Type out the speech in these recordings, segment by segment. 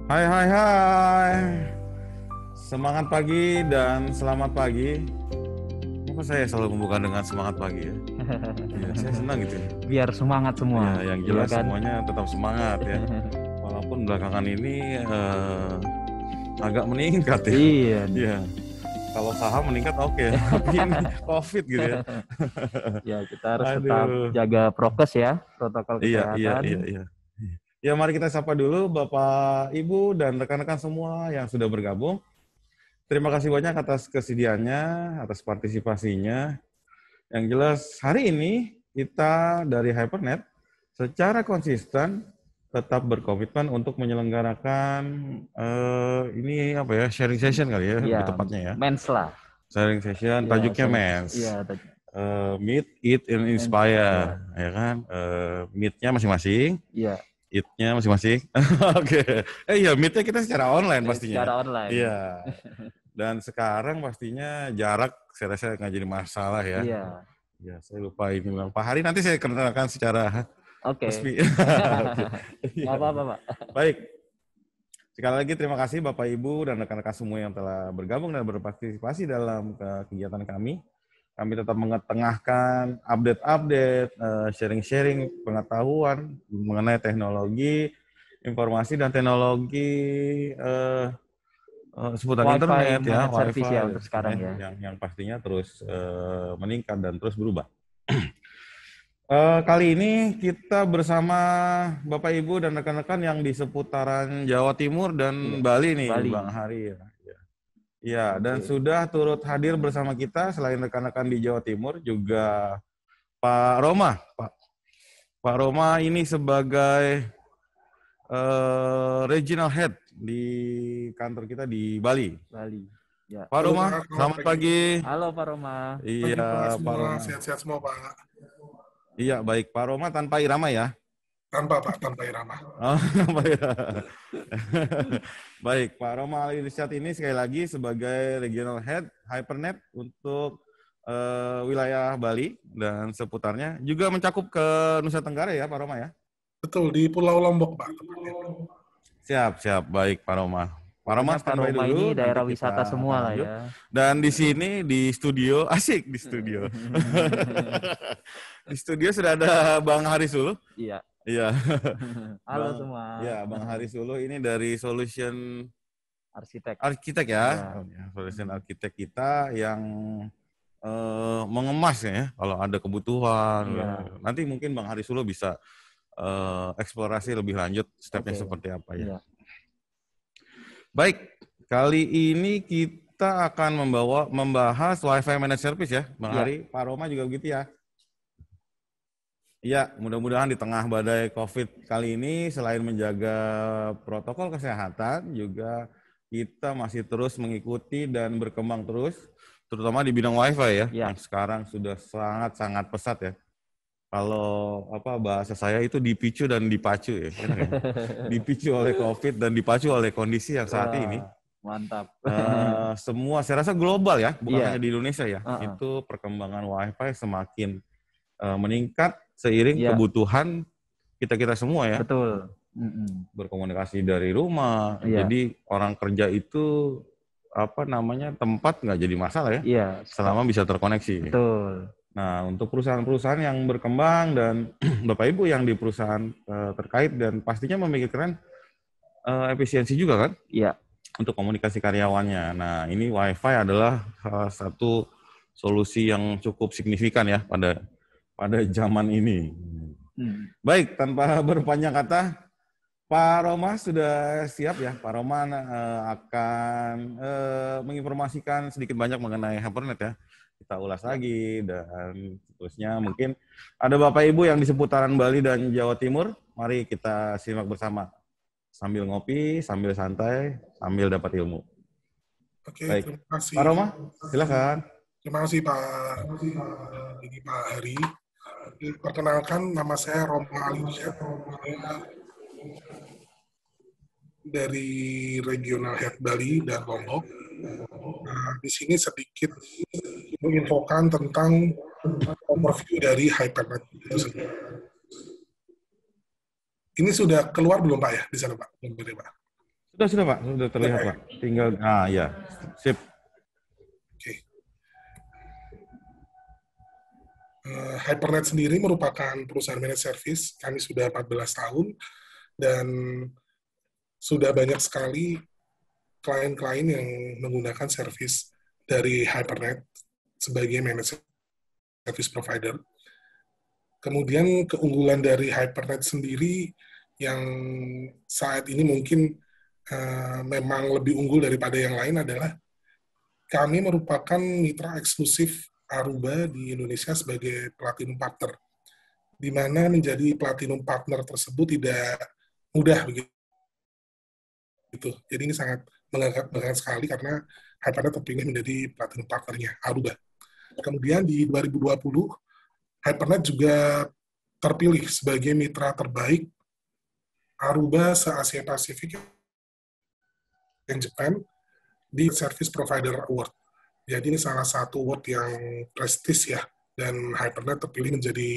Hai hai hai. Semangat pagi dan selamat pagi. Kenapa saya selalu membuka dengan semangat pagi ya? Ya, saya senang gitu. Biar semangat semua. Ya, yang Iya jelas kan? semuanya tetap semangat ya. Walaupun belakangan ini agak meningkat ya. Iya nih. Iya. Kalau saham meningkat oke, tapi ini COVID gitu ya. Ya, kita harus tetap Aduh. jaga prokes ya, protokol Iya, iya, kesehatan. iya, iya. Ya, mari kita sapa dulu Bapak, Ibu, dan rekan-rekan semua yang sudah bergabung. Terima kasih banyak atas kesediaannya, atas partisipasinya. Yang jelas hari ini kita dari Hypernet secara konsisten tetap berkomitmen untuk menyelenggarakan ini apa ya, sharing session kali ya, Iya, lebih tepatnya ya. mens lah. Sharing session, Iya, tajuknya MENS. Iya, Meet, Eat, and Inspire, ya kan? Meet-nya masing-masing, Iya, Eat-nya masing-masing. Oke. Iya, Meet-nya kita secara online pastinya. secara online. Iya. Dan sekarang pastinya jarak saya rasa nggak jadi masalah ya. Iya. Ya, saya lupa ini bilang. Pak Hari nanti saya kenalkan secara Oke. resmi. Nggak apa-apa, Pak. Baik. Sekali lagi terima kasih Bapak Ibu dan rekan-rekan semua yang telah bergabung dan berpartisipasi dalam kegiatan kami. Kami tetap mengetengahkan update-update, sharing-sharing pengetahuan mengenai teknologi, informasi dan teknologi seputar Wi-Fi internet ya, managed service Wi-Fi ya untuk sekarang ya. yang pastinya terus meningkat dan terus berubah. Kali ini kita bersama Bapak Ibu dan rekan-rekan yang di seputaran Jawa Timur dan Bali nih, Bali. Bang Hari ya. Ya, dan sudah turut hadir bersama kita selain rekan-rekan di Jawa Timur juga Pak Roma. Pak Roma ini sebagai regional head di kantor kita di Bali. Ya. Pak Roma, selamat pagi. Halo Pak Roma. Iya, Pak Roma. Sehat-sehat semua, Pak. Iya, baik. Pak Roma tanpa irama ya? Tanpa, Pak, tanpa irama. Oh, baik. Baik, Pak Roma Alirsyad ini sekali lagi sebagai regional head Hypernet untuk wilayah Bali dan seputarnya. Juga mencakup ke Nusa Tenggara ya, Pak Roma ya? Betul, di Pulau Lombok, Pak. Siap. Baik, Pak Roma. Pak Roma standby dulu. Ini daerah wisata semua lah ya. Dan di sini di studio, asik di studio. Di studio sudah ada Bang Hari Sulu. Iya. Iya. Halo semua. Ya, Bang Hari Sulu ini dari Solution Arsitek ya. Solution Arsitek kita yang mengemas ya kalau ada kebutuhan. Ya. Nanti mungkin Bang Hari Sulu bisa eksplorasi lebih lanjut stepnya seperti apa ya. Baik, kali ini kita akan membahas Wi-Fi Managed Service ya, Bang Hari. Pak Roma juga begitu ya. Iya, mudah-mudahan di tengah badai COVID kali ini, selain menjaga protokol kesehatan, juga kita masih terus mengikuti dan berkembang terus, terutama di bidang Wi-Fi ya, yang sekarang sudah sangat-sangat pesat ya. Kalau bahasa saya itu dipicu dan dipacu ya. Dipicu oleh COVID dan dipacu oleh kondisi yang saat ini. Mantap. Semua saya rasa global ya, bukan hanya di Indonesia ya. Itu perkembangan Wi-Fi semakin meningkat seiring kebutuhan kita semua ya. Betul. Berkomunikasi dari rumah. Jadi orang kerja itu tempat nggak jadi masalah ya. Iya. Selama bisa terkoneksi. Betul. Nah, untuk perusahaan-perusahaan yang berkembang dan Bapak Ibu yang di perusahaan terkait dan pastinya memikirkan efisiensi juga kan? Iya. Untuk komunikasi karyawannya. Nah, ini Wi-Fi adalah salah satu solusi yang cukup signifikan ya pada zaman ini. Baik, tanpa berpanjang kata, Pak Roma sudah siap ya. Pak Roma akan menginformasikan sedikit banyak mengenai Hypernet ya. Kita ulas lagi dan seterusnya. Mungkin ada Bapak Ibu yang di seputaran Bali dan Jawa Timur. Mari kita simak bersama. Sambil ngopi, sambil santai, sambil dapat ilmu. Oke, baik. Terima kasih. Pak Roma, silakan. Terima kasih Pak. Ini Pak Hari. Perkenalkan, nama saya Roma Alirsyad dari Regional Head Bali dan Lombok. Nah, di sini sedikit menginfokan tentang overview dari Hypernet itu sendiri. Ini sudah keluar belum Pak ya di sana Pak? Sudah Pak, sudah terlihat Pak. Tinggal, ya, sip. Oke. Hypernet sendiri merupakan perusahaan managed service. Kami sudah 14 tahun dan sudah banyak sekali klien-klien yang menggunakan service dari Hypernet sebagai managed service provider. Kemudian keunggulan dari Hypernet sendiri yang saat ini mungkin memang lebih unggul daripada yang lain adalah kami merupakan mitra eksklusif Aruba di Indonesia sebagai Platinum Partner, di mana menjadi Platinum Partner tersebut tidak mudah begitu. Jadi ini sangat mengangkat sekali karena Hypernet terpilih menjadi Platinum Partnernya Aruba. Kemudian di 2020, Hypernet juga terpilih sebagai mitra terbaik Aruba se-Asia Pasifik dan Jepang di Service Provider Award. Jadi ini salah satu award yang prestis ya, dan Hypernet terpilih menjadi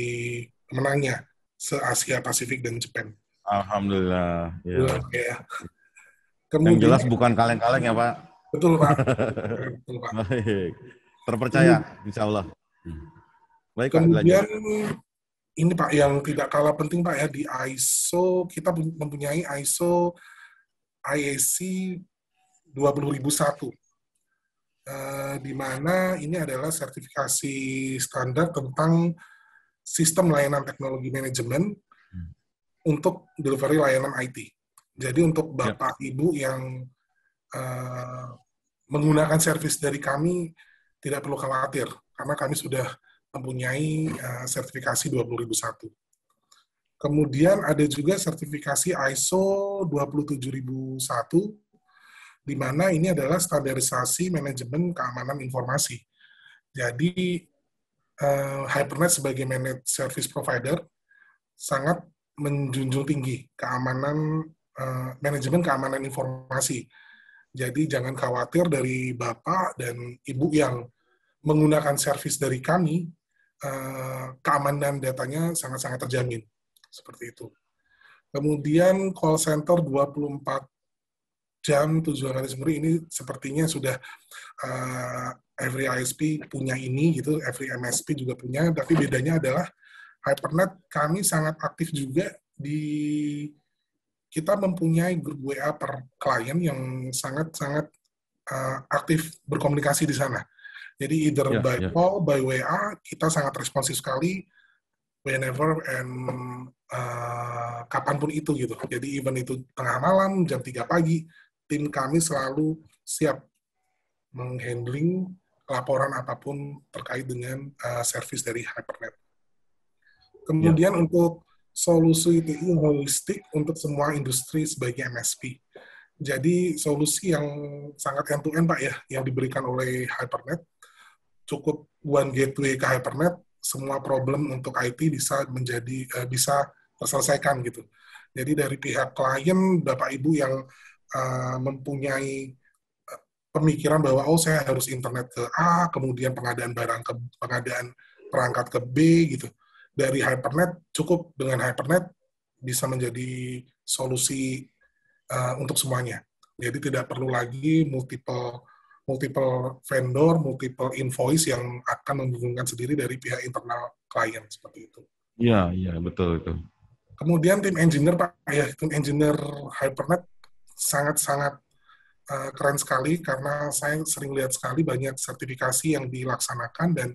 pemenangnya se-Asia Pasifik dan Jepang. Alhamdulillah. Ya. Kemudian, yang jelas bukan kaleng-kaleng ya Pak? Betul Pak. Betul, Pak. Baik. Terpercaya, insya Allah. Baik, kemudian ini Pak yang tidak kalah penting Pak ya, di ISO kita mempunyai ISO IEC 20001, di mana ini adalah sertifikasi standar tentang sistem layanan teknologi manajemen untuk delivery layanan IT. Jadi untuk Bapak Ibu yang menggunakan servis dari kami tidak perlu khawatir karena kami sudah mempunyai sertifikasi 20001. Kemudian ada juga sertifikasi ISO 27001, di mana ini adalah standarisasi manajemen keamanan informasi. Jadi, Hypernet sebagai managed service provider sangat menjunjung tinggi keamanan, manajemen keamanan informasi. Jadi, jangan khawatir dari Bapak dan Ibu yang menggunakan servis dari kami, keamanan datanya sangat-sangat terjamin. Seperti itu. Kemudian call center 24 jam 7 hari seminggu ini sepertinya sudah every ISP punya ini gitu, every MSP juga punya, tapi bedanya adalah Hypernet kami sangat aktif juga kita mempunyai grup WA per klien yang sangat-sangat aktif berkomunikasi di sana. Jadi either by call, by WA, kita sangat responsif sekali whenever and kapanpun itu gitu. Jadi even itu tengah malam, jam 3 pagi, tim kami selalu siap menghandling laporan apapun terkait dengan service dari Hypernet. Kemudian untuk solusi TI holistik untuk semua industri sebagai MSP. Jadi solusi yang sangat end-to-end Pak ya, yang diberikan oleh Hypernet, cukup one gateway ke Hypernet, semua problem untuk IT bisa terselesaikan gitu. Jadi dari pihak klien, Bapak Ibu yang mempunyai pemikiran bahwa saya harus internet ke A, kemudian pengadaan perangkat ke B gitu. Dari Hypernet, cukup dengan Hypernet bisa menjadi solusi untuk semuanya. Jadi tidak perlu lagi multiple vendor, multiple invoice yang akan membingungkan sendiri dari pihak internal klien seperti itu. Iya, betul itu. Kemudian tim engineer Pak, ya tim engineer Hypernet sangat-sangat keren sekali karena saya sering lihat sekali banyak sertifikasi yang dilaksanakan dan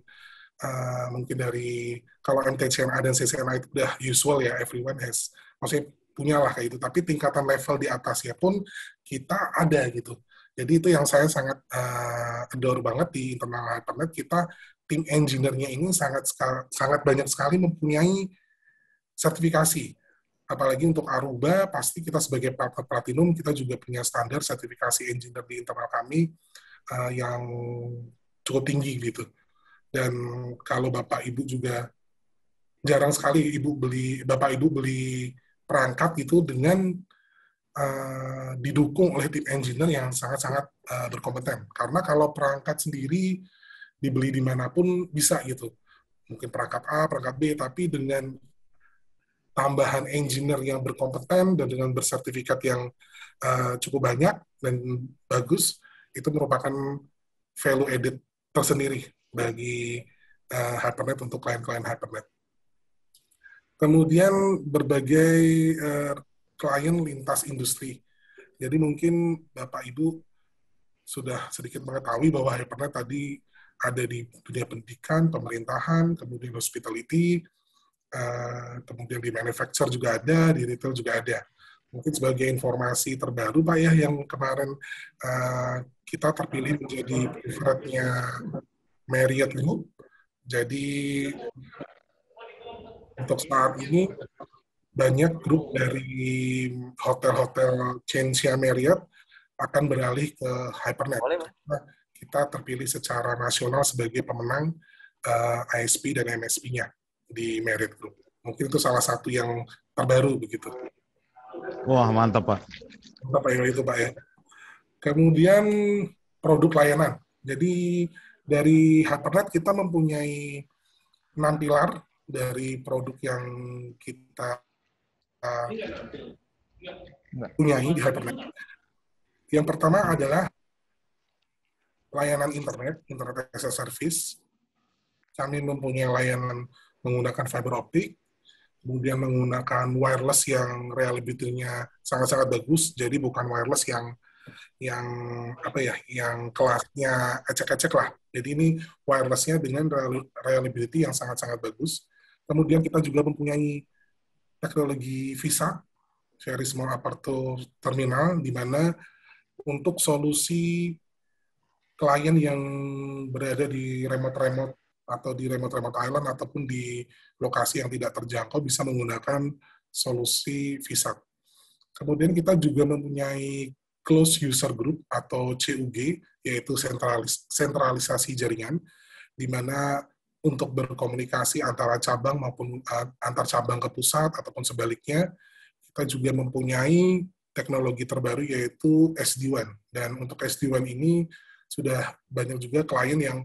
mungkin dari kalau MTCNA dan CCNA itu udah usual ya, everyone has, maksudnya punyalah kayak itu, tapi tingkatan level di atasnya pun kita ada gitu. Jadi itu yang saya sangat adore banget di internal Hypernet, kita tim engineer-nya ini sangat banyak sekali mempunyai sertifikasi. Apalagi untuk Aruba, pasti kita sebagai partner Platinum, kita juga punya standar sertifikasi engineer di internal kami yang cukup tinggi gitu. Dan kalau Bapak Ibu juga jarang sekali Bapak Ibu beli perangkat gitu dengan didukung oleh tim engineer yang sangat-sangat berkompeten. Karena kalau perangkat sendiri dibeli dimanapun bisa gitu. Mungkin perangkat A, perangkat B, tapi dengan tambahan engineer yang berkompeten dan dengan bersertifikat yang cukup banyak dan bagus, itu merupakan value added tersendiri bagi Hypernet untuk klien-klien Hypernet. Kemudian berbagai klien lintas industri. Jadi mungkin Bapak Ibu sudah sedikit mengetahui bahwa Hypernet tadi ada di dunia pendidikan, pemerintahan, kemudian hospitality, kemudian di manufacture juga ada, di retail juga ada. Mungkin sebagai informasi terbaru Pak ya, yang kemarin kita terpilih menjadi preferred-nya Marriott Group. Jadi untuk saat ini banyak grup dari hotel-hotel chain-nya Marriott akan beralih ke Hypernet. Nah, kita terpilih secara nasional sebagai pemenang ISP dan MSP-nya di Marriott Group. Mungkin itu salah satu yang terbaru begitu. Wah, mantap Pak. Mantap Pak itu Pak ya. Kemudian produk layanan. Jadi dari Hypernet kita mempunyai 6 pilar dari produk yang kita punyai di Hypernet. Yang pertama adalah layanan internet as a service. Kami mempunyai layanan menggunakan fiber optik, kemudian menggunakan wireless yang reliability-nya sangat-sangat bagus, jadi bukan wireless yang kelasnya ecek-ecek lah. Jadi ini wireless-nya dengan reliability yang sangat-sangat bagus. Kemudian kita juga mempunyai teknologi VISA, Very Small Aperture Terminal, di mana untuk solusi klien yang berada di remote atau di remote island ataupun di lokasi yang tidak terjangkau bisa menggunakan solusi VISA. Kemudian kita juga mempunyai Closed User Group atau CUG, yaitu sentralisasi jaringan, di mana untuk berkomunikasi antara cabang maupun antar cabang ke pusat ataupun sebaliknya, kita juga mempunyai teknologi terbaru yaitu SD-WAN. Dan untuk SD-WAN ini sudah banyak juga klien yang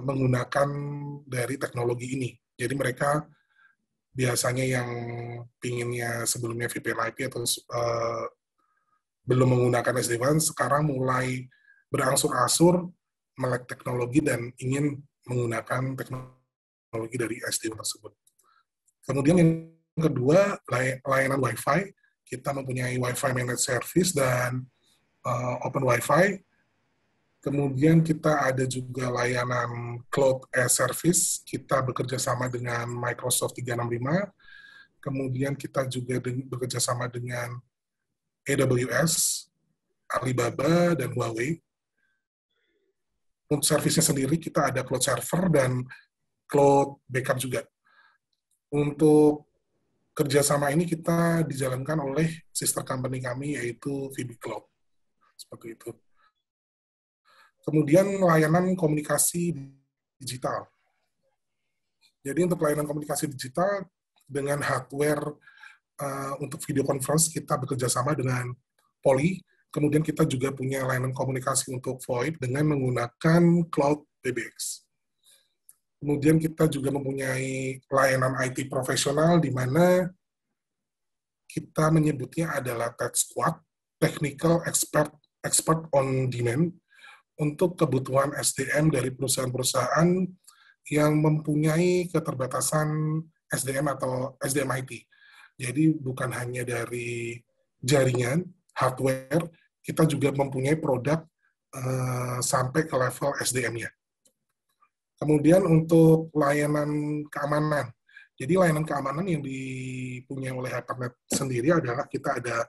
menggunakan dari teknologi ini. Jadi mereka biasanya yang pinginnya sebelumnya VPN IP atau belum menggunakan SD-WAN, sekarang mulai berangsur-angsur melek teknologi dan ingin menggunakan teknologi dari SD-WAN tersebut. Kemudian yang kedua, layanan Wi-Fi. Kita mempunyai Wi-Fi Managed Service dan Open Wi-Fi. Kemudian kita ada juga layanan Cloud as Service. Kita bekerja sama dengan Microsoft 365. Kemudian kita juga bekerja sama dengan AWS, Alibaba, dan Huawei. Untuk servisnya sendiri kita ada cloud server dan cloud backup juga. Untuk kerjasama ini kita dijalankan oleh sister company kami yaitu VB Cloud. Seperti itu. Kemudian layanan komunikasi digital. Jadi untuk layanan komunikasi digital dengan hardware untuk video conference kita bekerja sama dengan Poly. Kemudian kita juga punya layanan komunikasi untuk VoIP dengan menggunakan Cloud PBX. Kemudian kita juga mempunyai layanan IT profesional di mana kita menyebutnya adalah Tech Squad, Technical Expert on Demand, untuk kebutuhan SDM dari perusahaan-perusahaan yang mempunyai keterbatasan SDM atau SDM IT. Jadi bukan hanya dari jaringan, hardware, kita juga mempunyai produk sampai ke level SDM-nya. Kemudian untuk layanan keamanan. Jadi layanan keamanan yang dipunyai oleh Hypernet sendiri adalah kita ada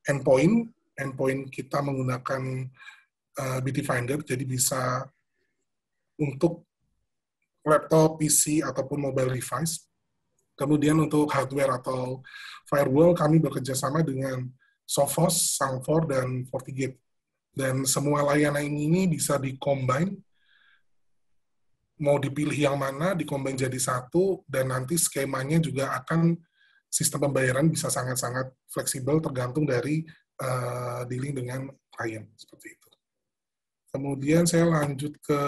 endpoint. Endpoint kita menggunakan BT Finder, jadi bisa untuk laptop, PC, ataupun mobile device. Kemudian untuk hardware atau firewall, kami bekerja sama dengan Sophos, Sangfor, dan FortiGate. Dan semua layanan ini bisa di-combine, mau dipilih yang mana, di-combine jadi satu, dan nanti skemanya juga akan sistem pembayaran bisa sangat-sangat fleksibel tergantung dari dealing dengan klien, seperti itu. Kemudian saya lanjut ke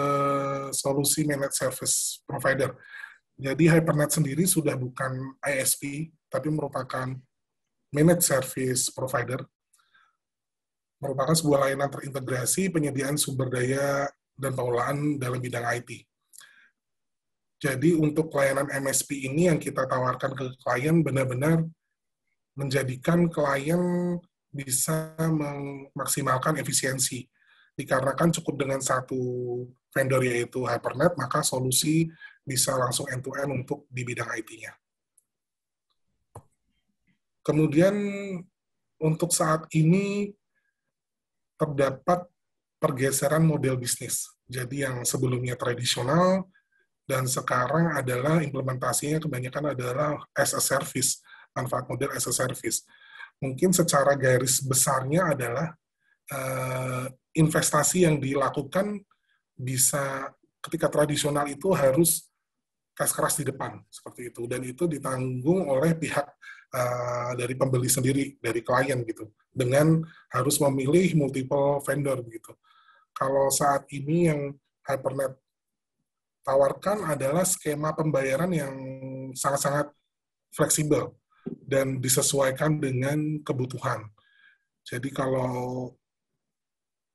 solusi managed service provider. Jadi Hypernet sendiri sudah bukan ISP, tapi merupakan Managed Service Provider, merupakan sebuah layanan terintegrasi penyediaan sumber daya dan pengelolaan dalam bidang IT. Jadi untuk layanan MSP ini yang kita tawarkan ke klien benar-benar menjadikan klien bisa memaksimalkan efisiensi. Dikarenakan cukup dengan satu vendor yaitu Hypernet, maka solusi bisa langsung end-to-end untuk di bidang IT-nya. Kemudian untuk saat ini terdapat pergeseran model bisnis. Jadi yang sebelumnya tradisional dan sekarang adalah implementasinya kebanyakan adalah as a service, manfaat model as a service. Mungkin secara garis besarnya adalah investasi yang dilakukan bisa ketika tradisional itu harus keras di depan seperti itu, dan itu ditanggung oleh pihak dari pembeli sendiri, dari klien gitu, dengan harus memilih multiple vendor begitu. Kalau saat ini yang Hypernet tawarkan adalah skema pembayaran yang sangat-sangat fleksibel dan disesuaikan dengan kebutuhan. Jadi kalau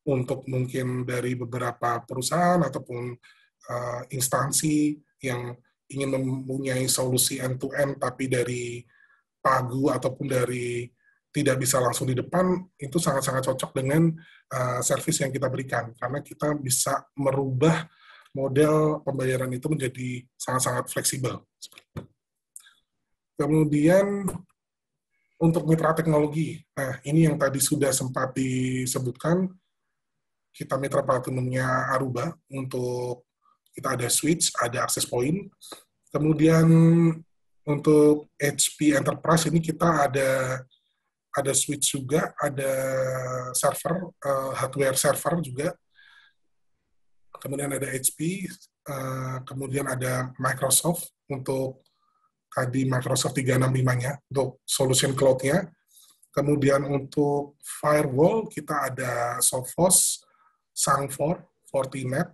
untuk mungkin dari beberapa perusahaan ataupun instansi yang ingin mempunyai solusi end-to-end tapi dari pagu ataupun dari tidak bisa langsung di depan, itu sangat-sangat cocok dengan service yang kita berikan, karena kita bisa merubah model pembayaran itu menjadi sangat-sangat fleksibel. Kemudian untuk mitra teknologi, nah ini yang tadi sudah sempat disebutkan, kita mitra platinumnya Aruba, untuk kita ada switch, ada access point. Kemudian untuk HP Enterprise ini kita ada switch juga, ada server, hardware server juga. Kemudian ada HP, kemudian ada Microsoft untuk tadi Microsoft 365-nya, untuk solution cloud-nya. Kemudian untuk firewall kita ada Sophos, Sangfor, Fortinet.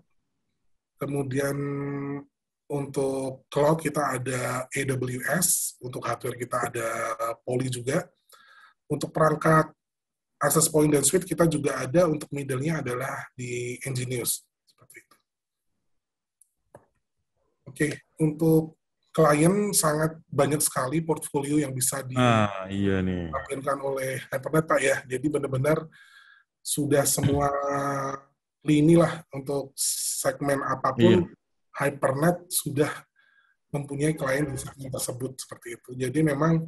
Kemudian untuk cloud kita ada AWS, untuk hardware kita ada Poly juga. Untuk perangkat access point dan switch kita juga ada, untuk middle-nya adalah di Ngenius. Seperti itu. Oke, untuk klien sangat banyak sekali portfolio yang bisa ditampilkan oleh Hypernet, Pak ya. Jadi benar-benar sudah semua lini lah, untuk segmen apapun, Hypernet sudah mempunyai klien di segmen tersebut seperti itu. Jadi memang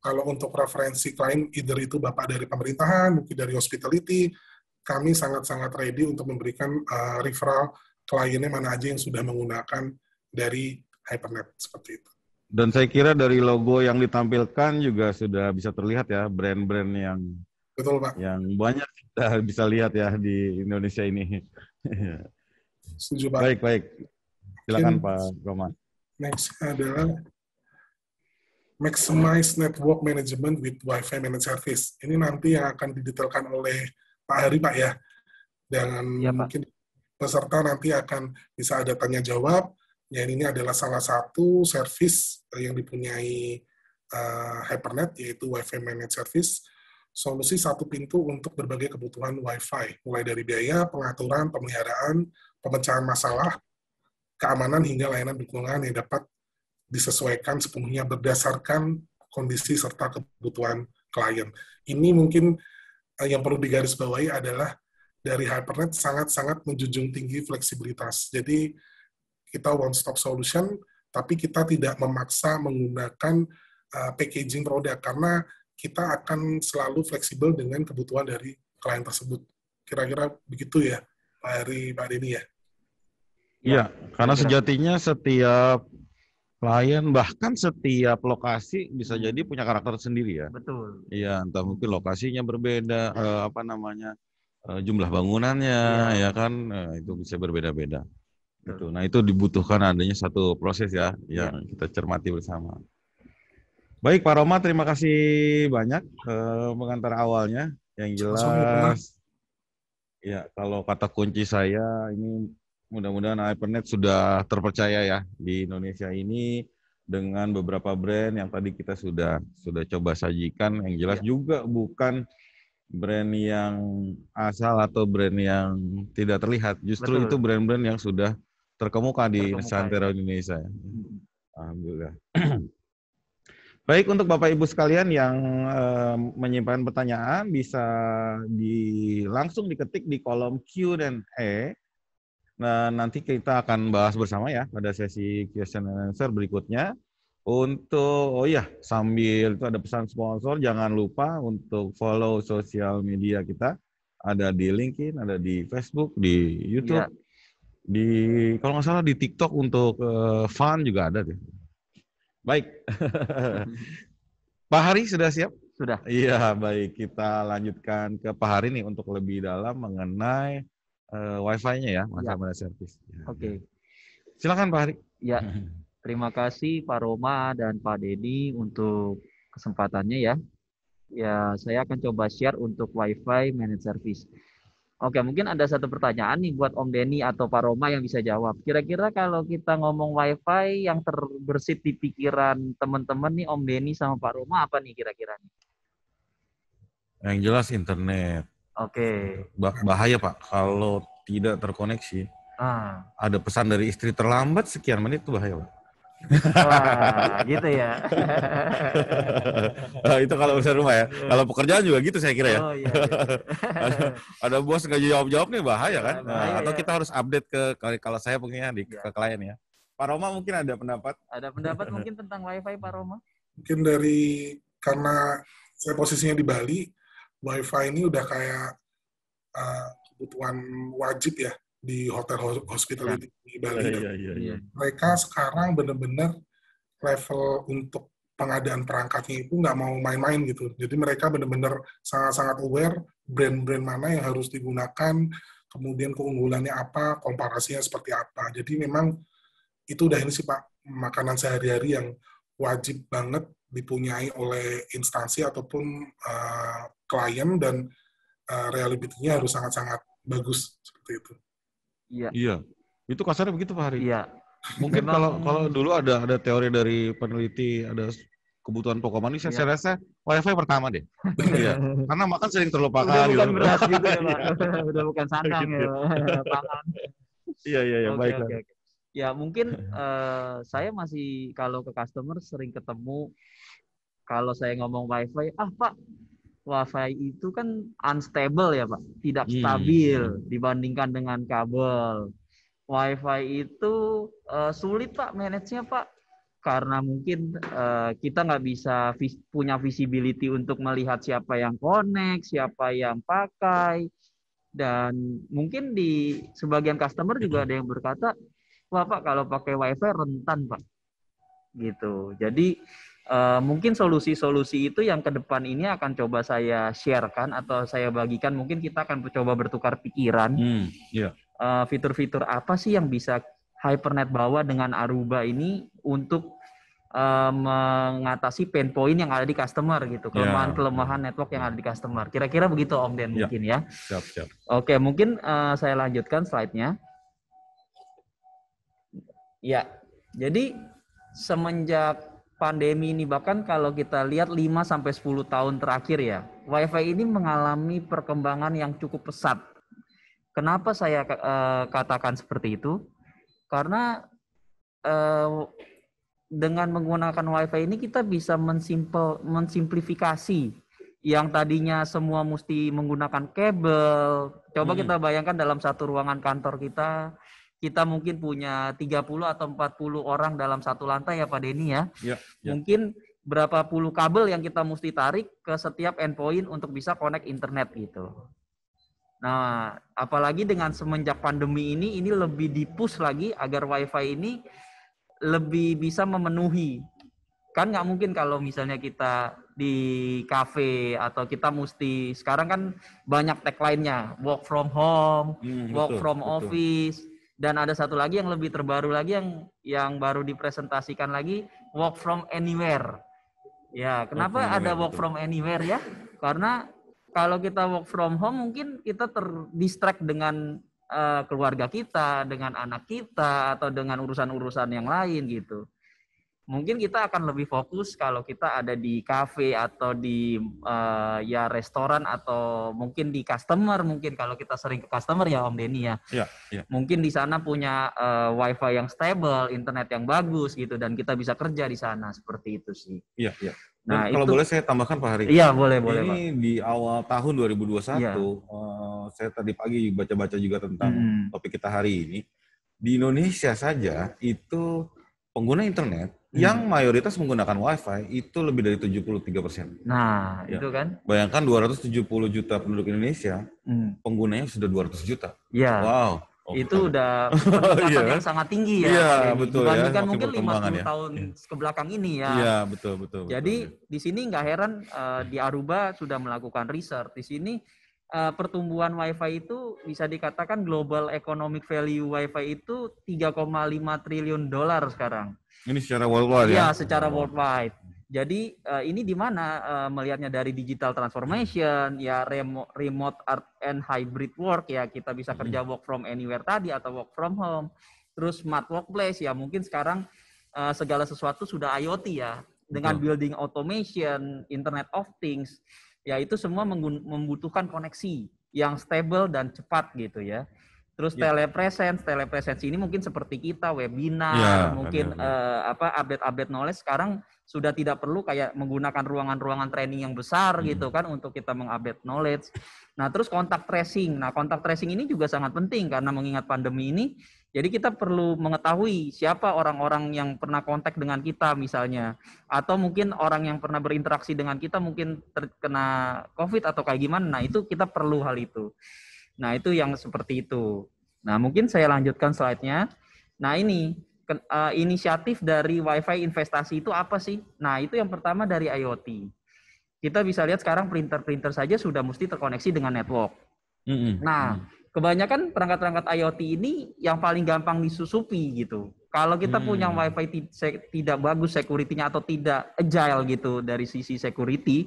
kalau untuk referensi klien, either itu Bapak dari pemerintahan, mungkin dari hospitality, kami sangat-sangat ready untuk memberikan referral kliennya mana aja yang sudah menggunakan dari Hypernet seperti itu. Dan saya kira dari logo yang ditampilkan juga sudah bisa terlihat ya, brand-brand yang betul, Pak, yang banyak kita bisa lihat ya di Indonesia ini. Setuju, Pak. Baik. Silakan Pak Roman. Next adalah Maximize Network Management with Wi-Fi Managed Service. Ini nanti yang akan didetailkan oleh Pak Hari, Pak ya. Dan mungkin peserta nanti akan bisa ada tanya jawab. Dan ini adalah salah satu service yang dipunyai Hypernet, yaitu Wi-Fi Managed Service. Solusi satu pintu untuk berbagai kebutuhan Wi-Fi, mulai dari biaya, pengaturan, pemeliharaan, pemecahan masalah, keamanan, hingga layanan dukungan yang dapat disesuaikan sepenuhnya berdasarkan kondisi serta kebutuhan klien. Ini mungkin yang perlu digarisbawahi adalah dari Hypernet sangat-sangat menjunjung tinggi fleksibilitas. Jadi kita one-stop solution, tapi kita tidak memaksa menggunakan packaging produk, karena kita akan selalu fleksibel dengan kebutuhan dari klien tersebut. Kira-kira begitu ya, Pak Heri, Pak Denny ya? Iya, karena sejatinya setiap klien, bahkan setiap lokasi bisa jadi punya karakter sendiri ya. Betul. Iya, entah mungkin lokasinya berbeda, jumlah bangunannya, ya kan, itu bisa berbeda-beda. Gitu. Nah, itu dibutuhkan adanya satu proses ya, yang kita cermati bersama. Baik, Pak Roma, terima kasih banyak pengantar awalnya. Yang jelas, ya kalau kata kunci saya ini Mudah-mudahan HyperNet sudah terpercaya ya di Indonesia ini dengan beberapa brand yang tadi kita sudah coba sajikan, yang jelas juga bukan brand yang asal atau brand yang tidak terlihat. Justru itu brand-brand yang sudah terkemuka di seantero Indonesia. Alhamdulillah. Baik, untuk Bapak Ibu sekalian yang menyimpan pertanyaan bisa langsung diketik di kolom Q&A. Nah, nanti kita akan bahas bersama ya pada sesi question and answer berikutnya. Untuk, sambil itu ada pesan sponsor, jangan lupa untuk follow sosial media kita. Ada di LinkedIn, ada di Facebook, di YouTube, di kalau nggak salah di TikTok untuk fun juga ada deh. Baik. Pak Hari sudah siap? Sudah. Iya, baik. Kita lanjutkan ke Pak Hari nih untuk lebih dalam mengenai Wi-Fi-nya ya, masalah servis. Oke. Silakan Pak Hari. Ya, terima kasih Pak Roma dan Pak Denny untuk kesempatannya ya. Ya, saya akan coba share untuk Wi-Fi Managed Service. Oke, mungkin ada satu pertanyaan nih buat Om Denny atau Pak Roma yang bisa jawab. Kira-kira kalau kita ngomong Wi-Fi yang terbersit di pikiran teman-teman nih Om Denny sama Pak Roma apa nih kira-kira? Yang jelas internet. Oke. Bahaya Pak, kalau tidak terkoneksi. Ada pesan dari istri terlambat sekian menit itu bahaya Pak. Wah, gitu ya. Itu kalau urusan rumah ya. Kalau pekerjaan juga gitu saya kira ya. Oh, iya. ada bos nggak jawab-jawab nih bahaya kan. Atau kita harus update kalau saya punya ke klien ya. Pak Roma mungkin ada pendapat? Ada pendapat mungkin tentang Wi-Fi Pak Roma? Mungkin karena saya posisinya di Bali, Wi-Fi ini udah kayak kebutuhan wajib ya di hotel hospitality di Bali. Iya. Mereka sekarang benar-benar level untuk pengadaan perangkatnya itu nggak mau main-main gitu. Jadi mereka benar-benar sangat-sangat aware brand-brand mana yang harus digunakan, kemudian keunggulannya apa, komparasinya seperti apa. Jadi memang itu udah ini sih Pak, makanan sehari-hari yang wajib banget dipunyai oleh instansi ataupun klien dan reliability-nya harus sangat-sangat bagus seperti itu. Iya. Itu kasarnya begitu Pak Hari. Iya. Mungkin kalau dulu ada teori dari peneliti, ada kebutuhan pokok manusia, saya rasa Wi-Fi pertama deh. Iya. Karena makan sering terlupakan. Udah bukan beras gitu ya Pak. Udah bukan sandang ya. Pangan. Iya. Baik. Ya mungkin saya masih kalau ke customer sering ketemu kalau saya ngomong Wi-Fi, Pak, Wi-Fi itu kan unstable ya Pak, tidak stabil dibandingkan dengan kabel. Wi-Fi itu sulit Pak manage-nya Pak, karena mungkin kita nggak bisa punya visibility untuk melihat siapa yang connect, siapa yang pakai, dan mungkin di sebagian customer juga ada yang berkata, wah Pak kalau pakai Wi-Fi rentan Pak, gitu. Jadi mungkin solusi-solusi itu yang ke depan ini akan coba saya sharekan atau saya bagikan. Mungkin kita akan coba bertukar pikiran. Fitur-fitur apa sih yang bisa HyperNet bawa dengan Aruba ini untuk mengatasi pain point yang ada di customer gitu. Kelemahan network yang ada di customer. Kira-kira begitu Om Den mungkin ya. Siap. Oke, mungkin saya lanjutkan slide-nya. Ya, jadi semenjak pandemi ini, bahkan kalau kita lihat 5-10 tahun terakhir ya, Wi-Fi ini mengalami perkembangan yang cukup pesat. Kenapa saya katakan seperti itu? Karena dengan menggunakan Wi-Fi ini kita bisa mensimplifikasi yang tadinya semua mesti menggunakan kabel. Coba kita bayangkan dalam satu ruangan kantor kita mungkin punya 30 atau 40 orang dalam satu lantai ya Pak Denny ya. Mungkin berapa puluh kabel yang kita mesti tarik ke setiap endpoint untuk bisa connect internet gitu. Nah, apalagi dengan semenjak pandemi ini lebih di-push lagi agar Wi-Fi ini lebih bisa memenuhi. Kan nggak mungkin kalau misalnya kita di cafe atau kita mesti, sekarang kan banyak tagline-nya, work from home, work from office. Dan ada satu lagi yang lebih terbaru lagi yang baru dipresentasikan lagi, work from anywhere. Ya, kenapa ada work from anywhere ya? Karena kalau kita work from home mungkin kita terdistract dengan keluarga kita, dengan anak kita, atau dengan urusan-urusan yang lain gitu. Mungkin kita akan lebih fokus kalau kita ada di kafe atau di ya restoran atau mungkin di customer, mungkin kalau kita sering ke customer ya Om Denny ya. Iya. Mungkin di sana punya wifi yang stable, internet yang bagus gitu, dan kita bisa kerja di sana, seperti itu sih. Iya. Nah, kalau boleh saya tambahkan Pak Hari. Iya, boleh Ini Pak. di awal tahun 2021, saya tadi pagi baca-baca juga tentang topik kita hari ini. Di Indonesia saja itu pengguna internet yang mayoritas menggunakan WiFi itu lebih dari 73%. Nah, itu kan. Bayangkan 270 juta penduduk Indonesia, penggunanya sudah 200 juta. Iya. Wow. Itu udah peningkatan yang sangat tinggi ya. Iya, betul ya. Dibandingkan mungkin 50 tahun ke belakang ini ya. Iya, betul. Jadi di sini nggak heran di Aruba sudah melakukan riset. Di sini pertumbuhan WiFi itu bisa dikatakan global economic value WiFi itu 3,5 triliun dolar sekarang. Ini secara worldwide ya? Iya, secara worldwide. Jadi ini di mana melihatnya dari digital transformation, ya remote art and hybrid work, ya kita bisa kerja work from anywhere tadi atau work from home. Terus smart workplace, ya mungkin sekarang segala sesuatu sudah IoT ya, dengan building automation, Internet of Things. Ya itu semua membutuhkan koneksi yang stable dan cepat gitu ya. Terus telepresence ini mungkin seperti kita webinar, mungkin update knowledge sekarang sudah tidak perlu kayak menggunakan ruangan-ruangan training yang besar gitu kan untuk kita mengupdate knowledge. Nah, terus kontak tracing. Nah, kontak tracing ini juga sangat penting karena mengingat pandemi ini. Jadi kita perlu mengetahui siapa orang-orang yang pernah kontak dengan kita misalnya. Atau mungkin orang yang pernah berinteraksi dengan kita mungkin terkena COVID atau kayak gimana. Nah, itu kita perlu hal itu. Nah, itu yang seperti itu. Nah, mungkin saya lanjutkan slide-nya. Nah, ini inisiatif dari WiFi investasi itu apa sih? Nah, itu yang pertama dari IoT. Kita bisa lihat sekarang printer-printer saja sudah mesti terkoneksi dengan network. Nah, kebanyakan perangkat-perangkat IoT ini yang paling gampang disusupi gitu. Kalau kita punya WiFi tidak bagus security-nya atau tidak agile gitu dari sisi security,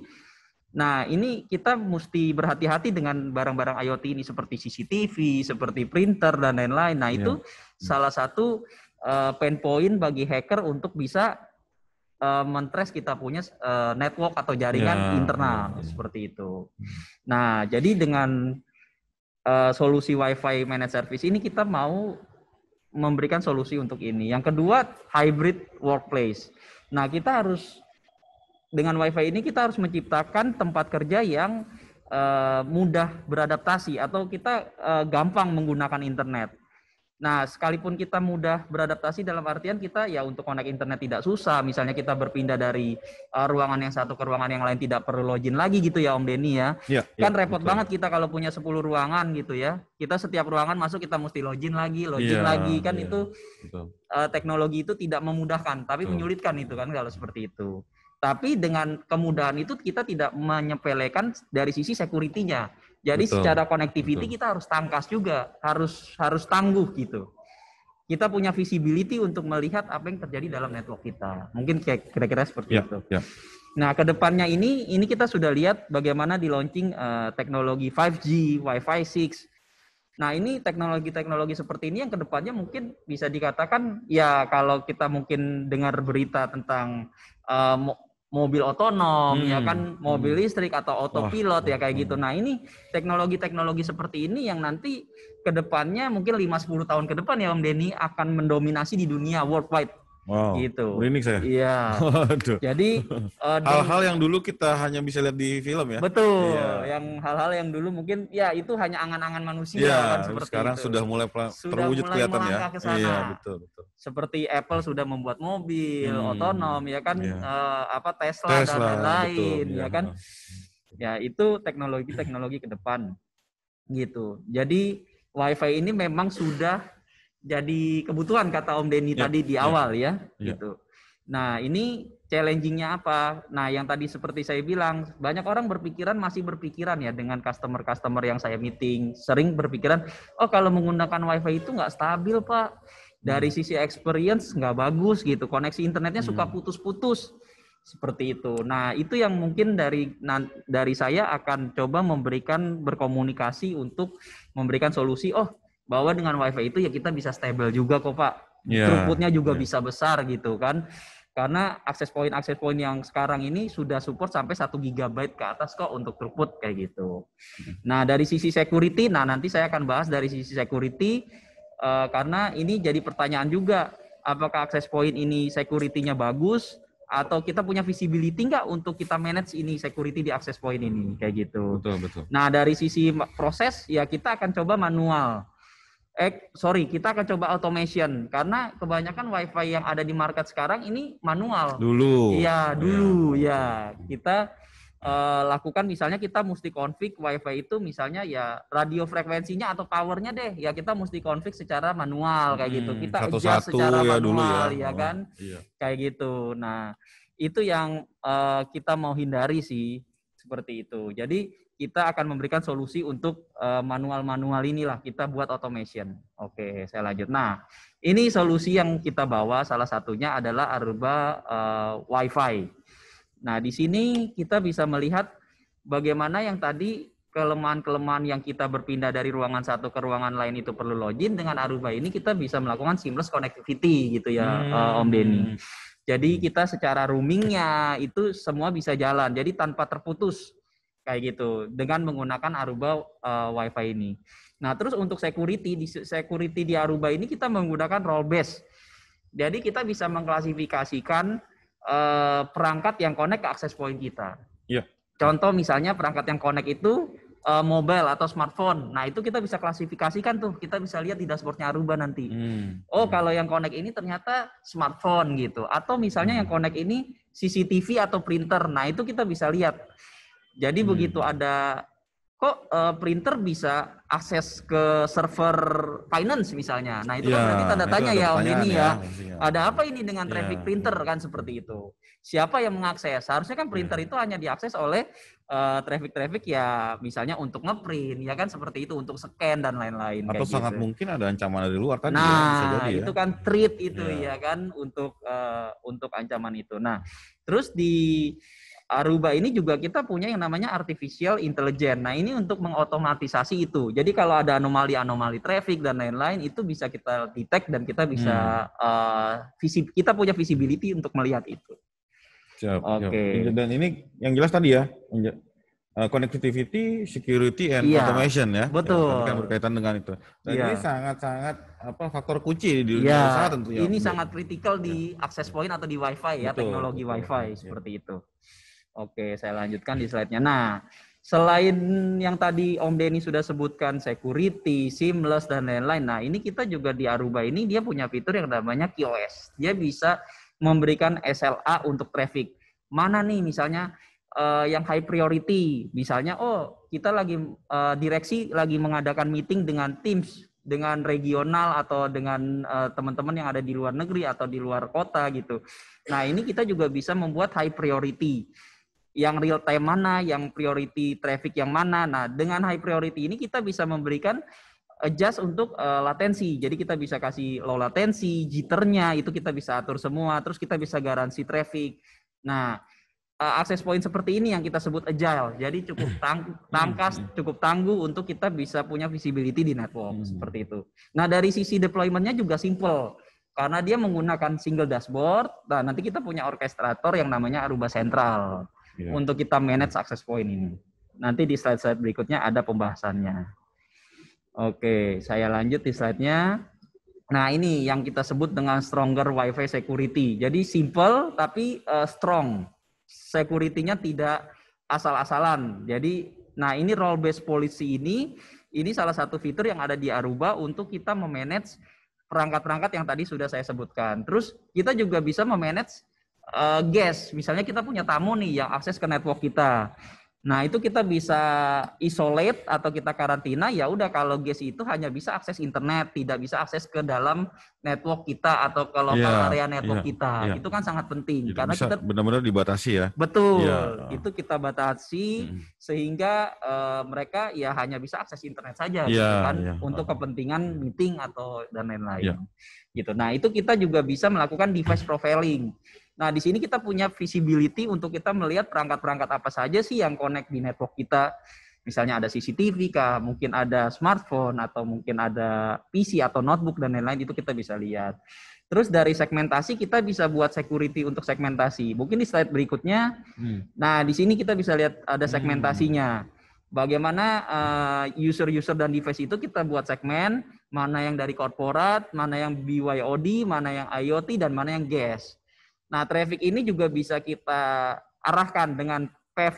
nah ini kita mesti berhati-hati dengan barang-barang IoT ini seperti CCTV, seperti printer dan lain-lain. Nah, itu salah satu pain point bagi hacker untuk bisa men-trace kita punya network atau jaringan internal seperti itu. Nah, jadi dengan solusi WiFi Managed Service ini kita mau memberikan solusi untuk ini. Yang kedua, hybrid workplace. Nah, kita harus dengan WiFi ini kita harus menciptakan tempat kerja yang mudah beradaptasi atau kita gampang menggunakan internet. Nah, sekalipun kita mudah beradaptasi dalam artian kita ya untuk connect internet tidak susah. Misalnya kita berpindah dari ruangan yang satu ke ruangan yang lain tidak perlu login lagi gitu ya Om Denny ya. Kan repot banget kita kalau punya 10 ruangan gitu ya. Kita setiap ruangan masuk kita mesti login lagi kan itu teknologi itu tidak memudahkan tapi menyulitkan itu kan kalau seperti itu. Tapi dengan kemudahan itu kita tidak menyepelekan dari sisi security-nya. Jadi secara connectivity kita harus tangkas juga, harus tangguh gitu. Kita punya visibility untuk melihat apa yang terjadi dalam network kita. Mungkin kira-kira seperti itu. Nah, kedepannya ini kita sudah lihat bagaimana di launching teknologi 5G, Wi-Fi 6. Nah, ini teknologi-teknologi seperti ini yang kedepannya mungkin bisa dikatakan ya kalau kita mungkin dengar berita tentang mobil otonom, ya kan, mobil listrik atau autopilot ya kayak gitu. Nah, ini teknologi-teknologi seperti ini yang nanti ke depannya mungkin 5-10 tahun ke depan ya Om Denny akan mendominasi di dunia worldwide. Gitu. Merinding saya. Iya. Jadi hal-hal yang dulu kita hanya bisa lihat di film ya. Betul. Yang hal-hal yang dulu mungkin ya itu hanya angan-angan manusia kan seperti sekarang itu. Sudah mulai terwujud kelihatan ya. Iya, betul. Seperti Apple sudah membuat mobil otonom ya kan, Tesla dan lain-lain ya kan. Ya itu teknologi ke depan gitu. Jadi WiFi ini memang sudah jadi kebutuhan kata Om Denny tadi di awal ya gitu. Nah, ini challenging-nya apa? Nah, yang tadi seperti saya bilang, banyak orang masih berpikiran ya dengan customer yang saya meeting, sering berpikiran, oh kalau menggunakan WiFi itu nggak stabil Pak. Dari sisi experience nggak bagus gitu, koneksi internetnya suka putus-putus. Seperti itu. Nah, itu yang mungkin dari saya akan coba berkomunikasi untuk memberikan solusi, bahwa dengan WiFi itu ya kita bisa stable juga kok Pak. Throughput-nya juga bisa besar gitu kan. Karena akses point yang sekarang ini sudah support sampai 1 GB ke atas kok untuk throughput kayak gitu. Nah, dari sisi security, nanti saya akan bahas dari sisi security karena ini jadi pertanyaan juga, apakah akses point ini security-nya bagus atau kita punya visibility nggak untuk kita manage ini security di akses point ini kayak gitu. Betul. Nah, dari sisi proses ya kita akan coba manual. Kita akan coba automation karena kebanyakan WiFi yang ada di market sekarang ini manual. Dulu. Ya. Kita lakukan misalnya kita mesti config WiFi itu misalnya ya radio frekuensinya atau powernya deh ya kita mesti config secara manual kayak gitu. Kita adjust secara manual ya kan. Kayak gitu. Nah, itu yang kita mau hindari sih seperti itu. Jadi kita akan memberikan solusi untuk manual-manual inilah kita buat automation. Oke, saya lanjut. Nah, ini solusi yang kita bawa salah satunya adalah Aruba WiFi. Nah, di sini kita bisa melihat bagaimana yang tadi kelemahan-kelemahan yang kita berpindah dari ruangan satu ke ruangan lain itu perlu login. Dengan Aruba ini kita bisa melakukan seamless connectivity gitu ya, Om Denny. Jadi kita secara roamingnya itu semua bisa jalan. Jadi tanpa terputus. Kayak gitu dengan menggunakan Aruba WiFi ini. Nah, terus untuk security di Aruba ini kita menggunakan role based. Jadi kita bisa mengklasifikasikan perangkat yang connect ke access point kita. Iya. Contoh misalnya perangkat yang connect itu mobile atau smartphone. Nah, itu kita bisa klasifikasikan tuh. Kita bisa lihat di dashboardnya Aruba nanti. Oh, kalau yang connect ini ternyata smartphone gitu. Atau misalnya yang connect ini CCTV atau printer. Nah, itu kita bisa lihat. Jadi begitu ada printer bisa akses ke server finance misalnya. Nah, itu kan berarti tanda tanya ya Om ini ya. Ada apa ini dengan traffic printer kan seperti itu. Siapa yang mengakses? Seharusnya kan printer itu hanya diakses oleh traffic ya misalnya untuk ngeprint ya kan seperti itu, untuk scan dan lain-lain. Atau kayak sangat gitu. mungkin ada ancaman dari luar tadi. Nah, bisa jadi, itu kan threat itu ya kan untuk ancaman itu. Nah, terus di Aruba ini juga kita punya yang namanya artificial intelligence. Nah, ini untuk mengotomatisasi itu. Jadi kalau ada anomali traffic dan lain-lain itu bisa kita detect dan kita bisa kita punya visibility untuk melihat itu. Oke. Dan ini yang jelas tadi ya, connectivity, security, and automation ya. Betul. Ya, kan berkaitan dengan itu. Dan ini sangat-sangat faktor kunci di dunia usaha tentunya. Ini sangat kritikal di access point atau di WiFi ya, teknologi WiFi seperti itu. Oke, saya lanjutkan di slide-nya. Nah, selain yang tadi Om Denny sudah sebutkan security, seamless, dan lain-lain. Nah, ini kita juga di Aruba ini dia punya fitur yang namanya QoS. Dia bisa memberikan SLA untuk traffic. Mana nih misalnya yang high priority. Misalnya, kita lagi direksi lagi mengadakan meeting dengan Teams, dengan regional atau dengan teman-teman yang ada di luar negeri atau di luar kota gitu. Nah, ini kita juga bisa membuat high priority. Yang real time mana, yang priority traffic yang mana. Nah, dengan high priority ini kita bisa memberikan adjust untuk latensi. Jadi kita bisa kasih low latensi, jitternya itu kita bisa atur semua. Terus kita bisa garansi traffic. Nah, access point seperti ini yang kita sebut agile. Jadi cukup tangkas, cukup tangguh untuk kita bisa punya visibility di network seperti itu. Nah, dari sisi deployment-nya juga simple. Karena dia menggunakan single dashboard. Nah, nanti kita punya orkestrator yang namanya Aruba Central. Untuk kita manage access point ini. Nanti di slide-slide berikutnya ada pembahasannya. Oke, saya lanjut di slide-nya. Nah, ini yang kita sebut dengan stronger WiFi security. Jadi simple tapi strong. Security-nya tidak asal-asalan. Jadi, nah ini role based policy ini salah satu fitur yang ada di Aruba untuk kita memanage perangkat-perangkat yang tadi sudah saya sebutkan. Terus kita juga bisa memanage guest, misalnya kita punya tamu nih yang akses ke network kita. Nah, itu kita bisa isolate atau kita karantina, ya udah kalau guest itu hanya bisa akses internet, tidak bisa akses ke dalam network kita atau ke lokal area network kita. Itu kan sangat penting. Jadi karena kita benar-benar dibatasi ya. Betul. Itu kita batasi sehingga mereka ya hanya bisa akses internet saja gitu kan untuk kepentingan meeting atau dan lain-lain. Gitu. Nah, itu kita juga bisa melakukan device profiling. Nah, di sini kita punya visibility untuk kita melihat perangkat-perangkat apa saja sih yang connect di network kita. Misalnya ada CCTV kah, mungkin ada smartphone, atau mungkin ada PC atau notebook dan lain-lain, itu kita bisa lihat. Terus dari segmentasi kita bisa buat security untuk segmentasi. Mungkin di slide berikutnya, nah di sini kita bisa lihat ada segmentasinya. Bagaimana user-user dan device itu kita buat segmen, mana yang dari korporat, mana yang BYOD, mana yang IoT, dan mana yang GAS. Nah, traffic ini juga bisa kita arahkan dengan PEV,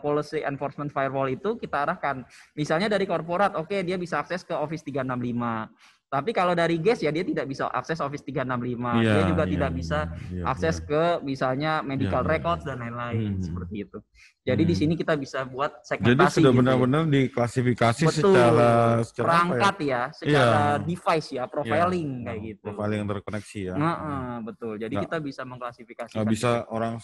Policy Enforcement Firewall itu kita arahkan. Misalnya dari korporat, oke, dia bisa akses ke Office 365. Tapi kalau dari GAS ya dia tidak bisa akses Office 365. Dia juga tidak bisa akses ke misalnya medical records dan lain-lain seperti itu. Jadi di sini kita bisa buat segmentasi. Jadi sudah benar-benar diklasifikasi secara perangkat ya, secara device ya, profiling kayak gitu. Profiling yang terkoneksi ya. Betul. Jadi kita bisa mengklasifikasi. Nggak bisa orang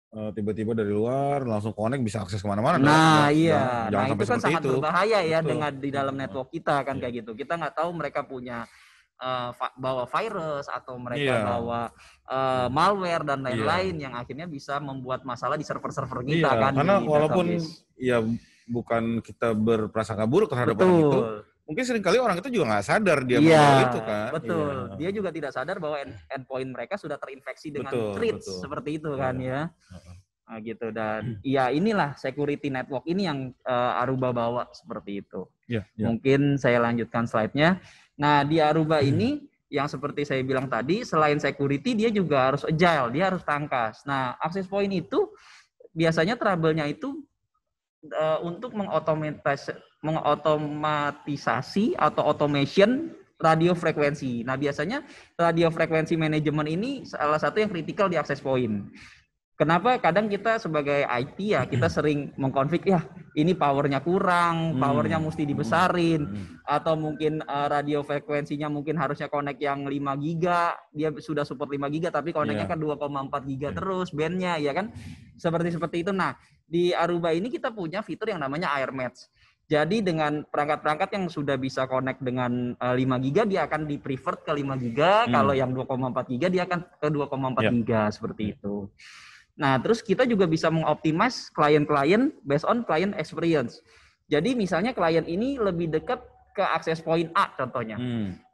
tiba-tiba dari luar langsung connect bisa akses kemana-mana. Nah iya, nah itu kan sangat berbahaya ya dengan di dalam network kita kan kayak gitu. Kita nggak tahu mereka punya bawa virus atau mereka bawa malware dan lain-lain yang akhirnya bisa membuat masalah di server-server kita kan. Karena walaupun ya bukan kita berprasangka buruk terhadap orang itu, mungkin seringkali orang itu juga nggak sadar dia membawa itu kan. Betul. Dia juga tidak sadar bahwa endpoint mereka sudah terinfeksi dengan threats seperti itu kan ya. Nah, gitu. Dan ya inilah security network ini yang Aruba bawa seperti itu. Mungkin saya lanjutkan slide-nya. Nah, di Aruba ini yang seperti saya bilang tadi, selain security dia juga harus agile, dia harus tangkas. Nah, access point itu biasanya trouble-nya itu untuk mengotomatisasi atau automation radio frekuensi. Nah, biasanya radio frekuensi manajemen ini salah satu yang kritikal di access point. Kenapa kadang kita sebagai IT ya, kita sering mengkonfig, ya ini powernya kurang, powernya mesti dibesarin, atau mungkin radio frekuensinya mungkin harusnya connect yang 5 giga, dia sudah support 5 giga, tapi connect-nya kan 2,4 giga terus bandnya, ya kan? Seperti itu. Nah, di Aruba ini kita punya fitur yang namanya Air Match. Jadi dengan perangkat-perangkat yang sudah bisa connect dengan 5 giga, dia akan di-preferred ke 5 giga, kalau yang 2,4 giga dia akan ke 2,4 giga, seperti itu. Nah, terus kita juga bisa mengoptimize klien-klien based on client experience. Jadi misalnya klien ini lebih dekat ke access point A contohnya.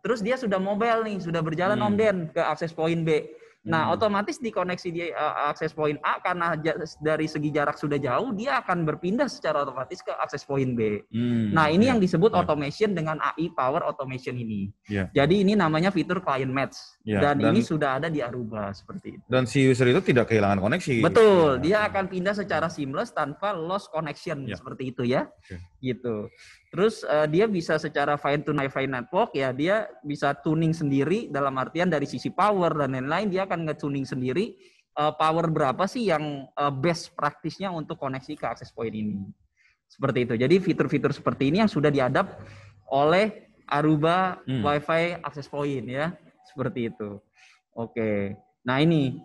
Terus dia sudah mobile nih, sudah berjalan omden ke access point B. Nah, otomatis dikoneksi di access point A karena dari segi jarak sudah jauh, dia akan berpindah secara otomatis ke access point B. Nah, ini yang disebut automation dengan AI Power Automation ini. Jadi ini namanya fitur client match. Dan ini sudah ada di Aruba seperti itu. Dan si user itu tidak kehilangan koneksi. Betul, dia akan pindah secara seamless tanpa loss connection seperti itu ya. Gitu. Terus dia bisa secara fine tune Wi-Fi network ya, dia bisa tuning sendiri dalam artian dari sisi power dan lain-lain, dia akan nge-tuning sendiri power berapa sih yang best praktisnya untuk koneksi ke access point ini. Seperti itu. Jadi fitur-fitur seperti ini yang sudah diadap oleh Aruba Wi-Fi access point ya. Seperti itu. Oke. Nah ini,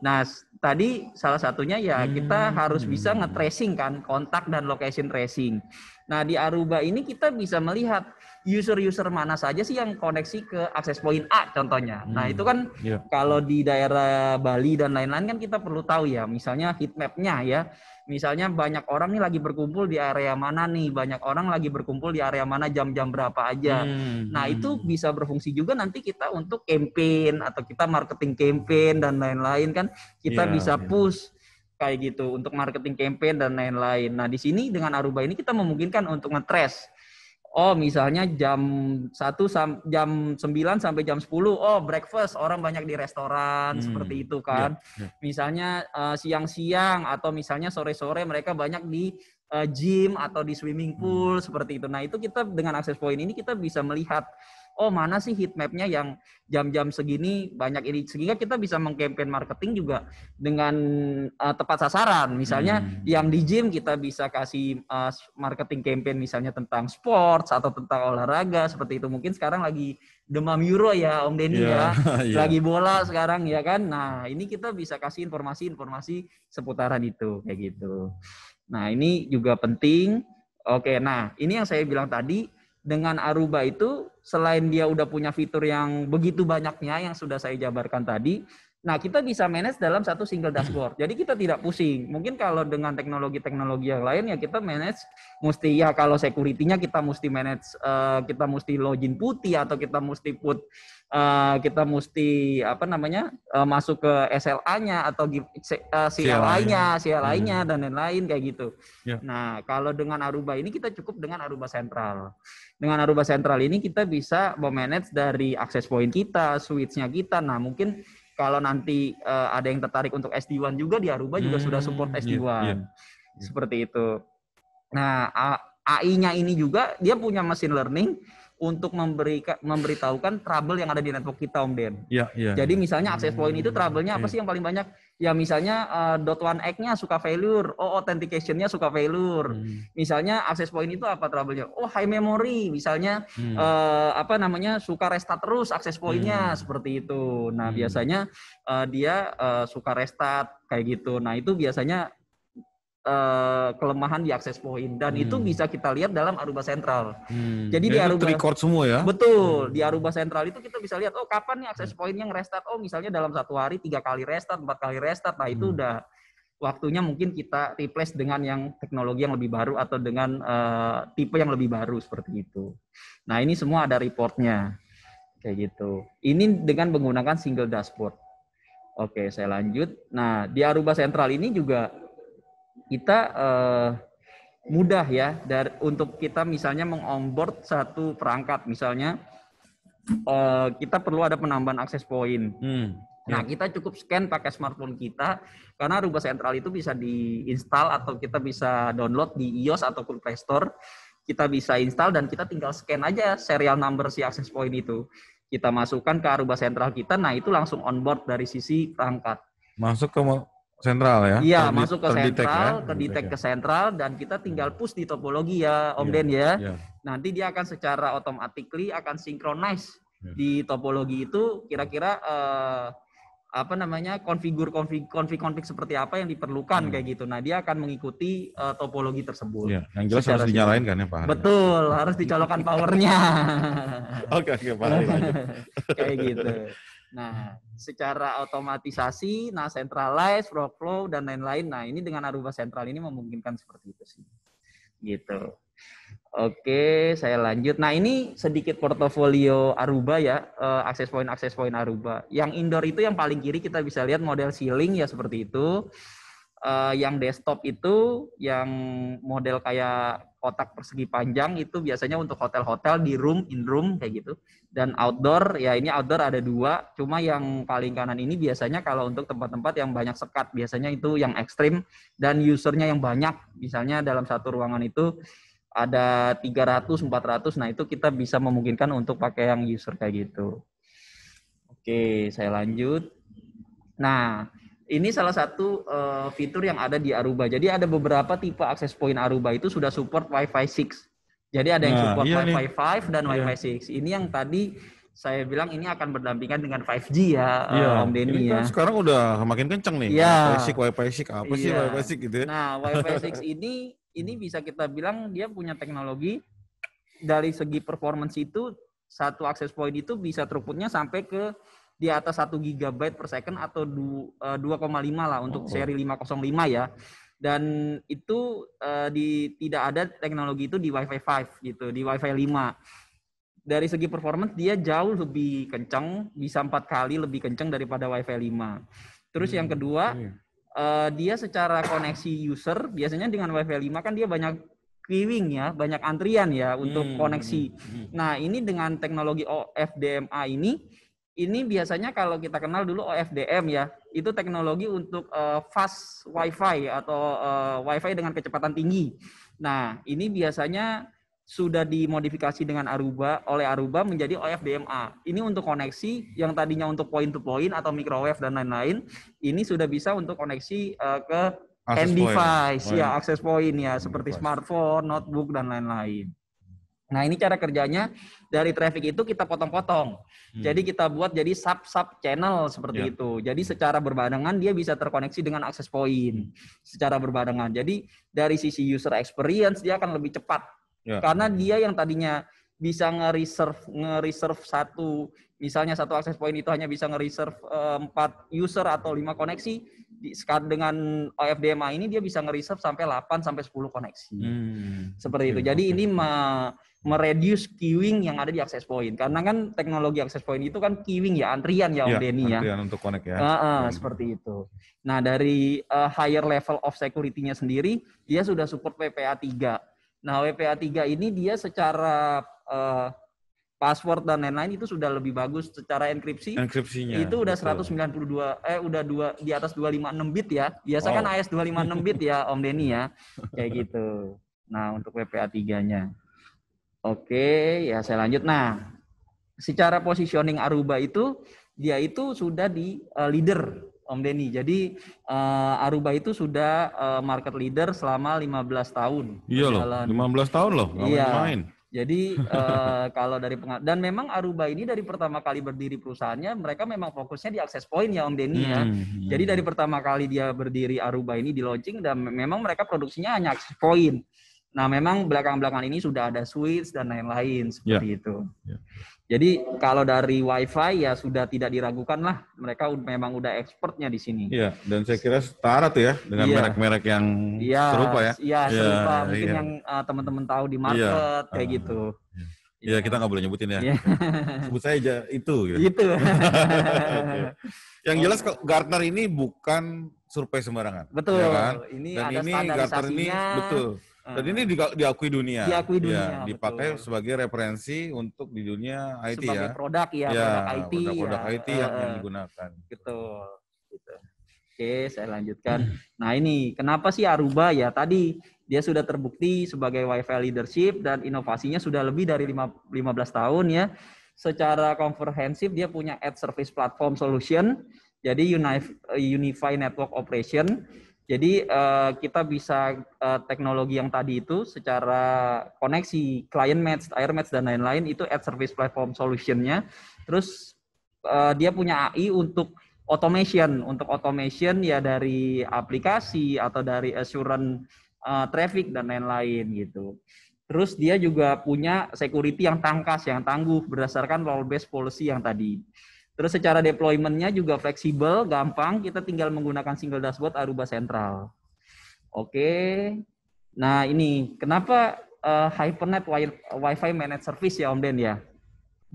tadi salah satunya ya kita harus bisa nge-tracing kan, kontak dan location tracing. Nah di Aruba ini kita bisa melihat user-user mana saja sih yang koneksi ke access point A contohnya. Nah itu kan kalau di daerah Bali dan lain-lain kan kita perlu tahu ya, misalnya heat map-nya ya. Misalnya banyak orang nih lagi berkumpul di area mana nih, banyak orang lagi berkumpul di area mana jam-jam berapa aja. Nah itu bisa berfungsi juga nanti kita untuk campaign atau kita marketing campaign dan lain-lain kan kita bisa push kayak gitu untuk marketing campaign dan lain-lain. Nah di sini dengan Aruba ini kita memungkinkan untuk nge-trace. Oh misalnya jam 9 sampai jam 10, oh breakfast, orang banyak di restoran, seperti itu kan. Misalnya siang-siang atau misalnya sore-sore mereka banyak di gym atau di swimming pool, seperti itu. Nah itu kita dengan access point ini kita bisa melihat, oh mana sih heat map-nya yang jam-jam segini banyak ini, sehingga kita bisa meng-campaign marketing juga dengan tepat sasaran. Misalnya yang di gym kita bisa kasih marketing campaign misalnya tentang sports atau tentang olahraga seperti itu. Mungkin sekarang lagi demam Euro ya Om Denny ya. Lagi bola sekarang ya kan. Nah, ini kita bisa kasih informasi-informasi seputaran itu kayak gitu. Nah, ini juga penting. Oke, nah ini yang saya bilang tadi, dengan Aruba itu selain dia udah punya fitur yang begitu banyaknya yang sudah saya jabarkan tadi, Nah, kita bisa manage dalam satu single dashboard. Jadi kita tidak pusing. Mungkin kalau dengan teknologi-teknologi yang lain ya kita manage mesti ya kalau security-nya kita mesti manage kita mesti login putih atau kita mesti kita mesti masuk ke SLA-nya atau CLI-nya dan lain-lain kayak gitu. Yeah. Nah, kalau dengan Aruba ini kita cukup dengan Aruba Central. Dengan Aruba Central ini kita bisa memanage dari access point kita, switch-nya kita. Nah, mungkin kalau nanti ada yang tertarik untuk SD-WAN juga di Aruba juga sudah support SD-WAN. Seperti itu. Nah, AI-nya ini juga dia punya machine learning untuk memberitahukan trouble yang ada di network kita, Om Den. Jadi misalnya access point itu trouble-nya apa sih yang paling banyak? Ya misalnya .1x-nya suka failure, authentication-nya suka failure. Misalnya access point itu apa trouble-nya? High memory, misalnya suka restart terus access point-nya seperti itu. Nah, biasanya dia suka restart kayak gitu. Nah, itu biasanya kelemahan di access point dan itu bisa kita lihat dalam Aruba Central. Jadi di Aruba record semua ya. Betul, di Aruba Central itu kita bisa lihat kapan nih access point yang restart. Misalnya dalam satu hari 3 kali restart, 4 kali restart. Nah, itu udah waktunya mungkin kita replace dengan yang teknologi yang lebih baru atau dengan tipe yang lebih baru seperti itu. Nah, ini semua ada reportnya. Kayak gitu. Ini dengan menggunakan single dashboard. Oke, saya lanjut. Nah, di Aruba Central ini juga kita mudah ya untuk kita misalnya meng-onboard satu perangkat. Misalnya kita perlu ada penambahan akses point. Nah, kita cukup scan pakai smartphone kita karena Aruba Central itu bisa diinstal atau kita bisa download di iOS ataupun Play Store. Kita bisa install dan kita tinggal scan aja serial number si akses point itu. Kita masukkan ke Aruba Central kita, nah itu langsung onboard dari sisi perangkat. Masuk ke sentral ya? Iya, masuk ke sentral, ke sentral, dan kita tinggal push di topologi ya, Om Den ya. Nanti dia akan secara automatically akan synchronize di topologi itu kira-kira konfig seperti apa yang diperlukan kayak gitu. Nah, dia akan mengikuti topologi tersebut. Yang jelas harus dinyalain kan ya, Pak? Betul, harus dicolokkan powernya. Oke, Pak. Kayak gitu. Nah, secara otomatisasi, centralize, workflow, dan lain-lain. Nah, ini dengan Aruba Central ini memungkinkan seperti itu sih. Gitu. Oke, saya lanjut. Nah, ini sedikit portofolio Aruba ya, access point Aruba. Yang indoor itu yang paling kiri kita bisa lihat model ceiling ya seperti itu. Yang desktop itu yang model kayak kotak persegi panjang itu biasanya untuk hotel-hotel di room, in room kayak gitu. Dan outdoor, ya ini outdoor ada 2, cuma yang paling kanan ini biasanya kalau untuk tempat-tempat yang banyak sekat, biasanya itu yang ekstrim dan usernya yang banyak. Misalnya dalam satu ruangan itu ada 300, 400, nah itu kita bisa memungkinkan untuk pakai yang user kayak gitu. Oke, saya lanjut. Nah, ini salah satu fitur yang ada di Aruba. Jadi ada beberapa tipe access point Aruba itu sudah support Wi-Fi 6. Jadi ada yang support Wi-Fi 5 dan Wi-Fi 6. Ini yang tadi saya bilang ini akan berdampingan dengan 5G ya, Om Denny ya. Kan sekarang udah makin kenceng nih. Wi-Fi 6 apa sih Wi-Fi 6 gitu ya? Nah, Wi-Fi 6 ini bisa kita bilang dia punya teknologi dari segi performance itu satu access point itu bisa throughput-nya sampai ke di atas 1 GB per second atau 2,5 lah untuk seri 505 ya. Dan itu tidak ada teknologi itu di Wi-Fi 5 gitu, di Wi-Fi 5. Dari segi performance dia jauh lebih kencang, bisa 4 kali lebih kencang daripada Wi-Fi 5. Terus yang kedua, dia secara koneksi user, biasanya dengan Wi-Fi 5 kan dia banyak queuing ya, banyak antrian ya untuk koneksi. Nah, ini dengan teknologi OFDMA ini biasanya kalau kita kenal dulu OFDM ya, itu teknologi untuk fast Wi-Fi atau Wi-Fi dengan kecepatan tinggi. Nah, ini biasanya sudah dimodifikasi dengan oleh Aruba menjadi OFDMA. Ini untuk koneksi yang tadinya untuk point to point atau microwave dan lain-lain, ini sudah bisa untuk koneksi ke end device ya, access point ya, seperti smartphone, notebook dan lain-lain. Nah, ini cara kerjanya dari traffic itu kita potong-potong. Jadi kita buat jadi sub channel seperti itu. Jadi secara berbarengan dia bisa terkoneksi dengan access point secara berbarengan. Jadi dari sisi user experience dia akan lebih cepat. Karena dia yang tadinya bisa nge-reserve satu, misalnya satu access point itu hanya bisa nge-reserve 4 user atau 5 koneksi, dengan OFDMA ini dia bisa nge-reserve sampai 8 sampai 10 koneksi. Seperti itu. Jadi ini mereduce queuing yang ada di access point. Karena kan teknologi access point itu kan queuing ya, antrian ya Om Denny ya. Antrian untuk connect ya. Seperti itu. Nah, dari higher level of security-nya sendiri, dia sudah support WPA 3. Nah, WPA 3 ini dia secara password dan lain-lain itu sudah lebih bagus secara enkripsinya. Itu udah betul. 192 udah di atas 256 bit ya. Biasa kan AES 256 bit ya Om Denny ya. Kayak gitu. Nah, untuk WPA 3-nya. Oke, ya saya lanjut. Nah, secara positioning Aruba itu dia itu sudah di leader Om Denny. Jadi Aruba itu sudah market leader selama 15 tahun. Iya loh, 15 tahun loh, nggak main-main. Jadi kalau dari dan memang Aruba ini dari pertama kali berdiri perusahaannya, mereka memang fokusnya di access point ya Om Denny ya. Jadi dari pertama kali dia berdiri Aruba ini di launching, dan memang mereka produksinya hanya access point. Nah memang belakang-belakang ini sudah ada switch dan lain-lain seperti itu. Jadi kalau dari WiFi ya sudah tidak diragukan lah, mereka memang udah expertnya di sini. Iya, dan saya kira setara tuh ya dengan merek-merek yang serupa ya. Iya, serupa. Mungkin yang teman-teman tahu di market kayak gitu. Iya, kita nggak boleh nyebutin ya. Sebut saja itu. Gitu. Gitu. Yang jelas Gartner ini bukan survei sembarangan. Betul. Ya kan? Ini dan ada ini Gartner ini betul. Dan ini diakui dunia. Diakui dunia. Dipakai sebagai referensi untuk di dunia IT sebagai ya. Produk ya, produk IT. Produk IT yang digunakan. Betul. Gitu. Oke, saya lanjutkan. Nah ini, kenapa sih Aruba ya? Tadi dia sudah terbukti sebagai Wi-Fi leadership dan inovasinya sudah lebih dari 15 tahun ya. Secara komprehensif dia punya Edge Service Platform Solution, jadi Unified Network Operation. Jadi kita bisa teknologi yang tadi itu secara koneksi, client match, air match dan lain-lain itu Edge Service Platform Solution-nya. Terus dia punya AI untuk automation ya dari aplikasi atau dari assurance traffic dan lain-lain gitu. Terus dia juga punya security yang tangguh berdasarkan role-based policy yang tadi. Terus secara deployment-nya juga fleksibel, gampang, kita tinggal menggunakan single dashboard Aruba Central. Oke. Nah ini, kenapa Hypernet Wi-Fi Managed Service ya Om Den ya?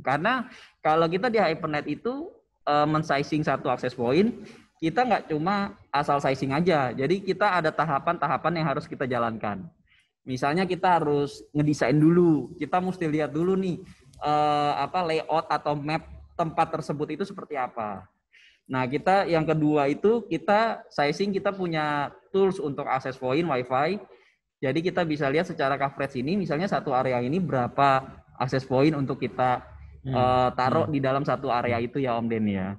Karena kalau kita di Hypernet itu men-sizing satu access point, kita nggak cuma asal sizing aja. Jadi kita ada tahapan-tahapan yang harus kita jalankan. Misalnya kita harus ngedesain dulu, kita mesti lihat dulu nih layout atau map tempat tersebut itu seperti apa. Nah, kita yang kedua itu kita sizing, kita punya tools untuk access point Wi-Fi. Jadi kita bisa lihat secara coverage ini, misalnya satu area ini berapa access point untuk kita taruh di dalam satu area itu ya Om Den ya.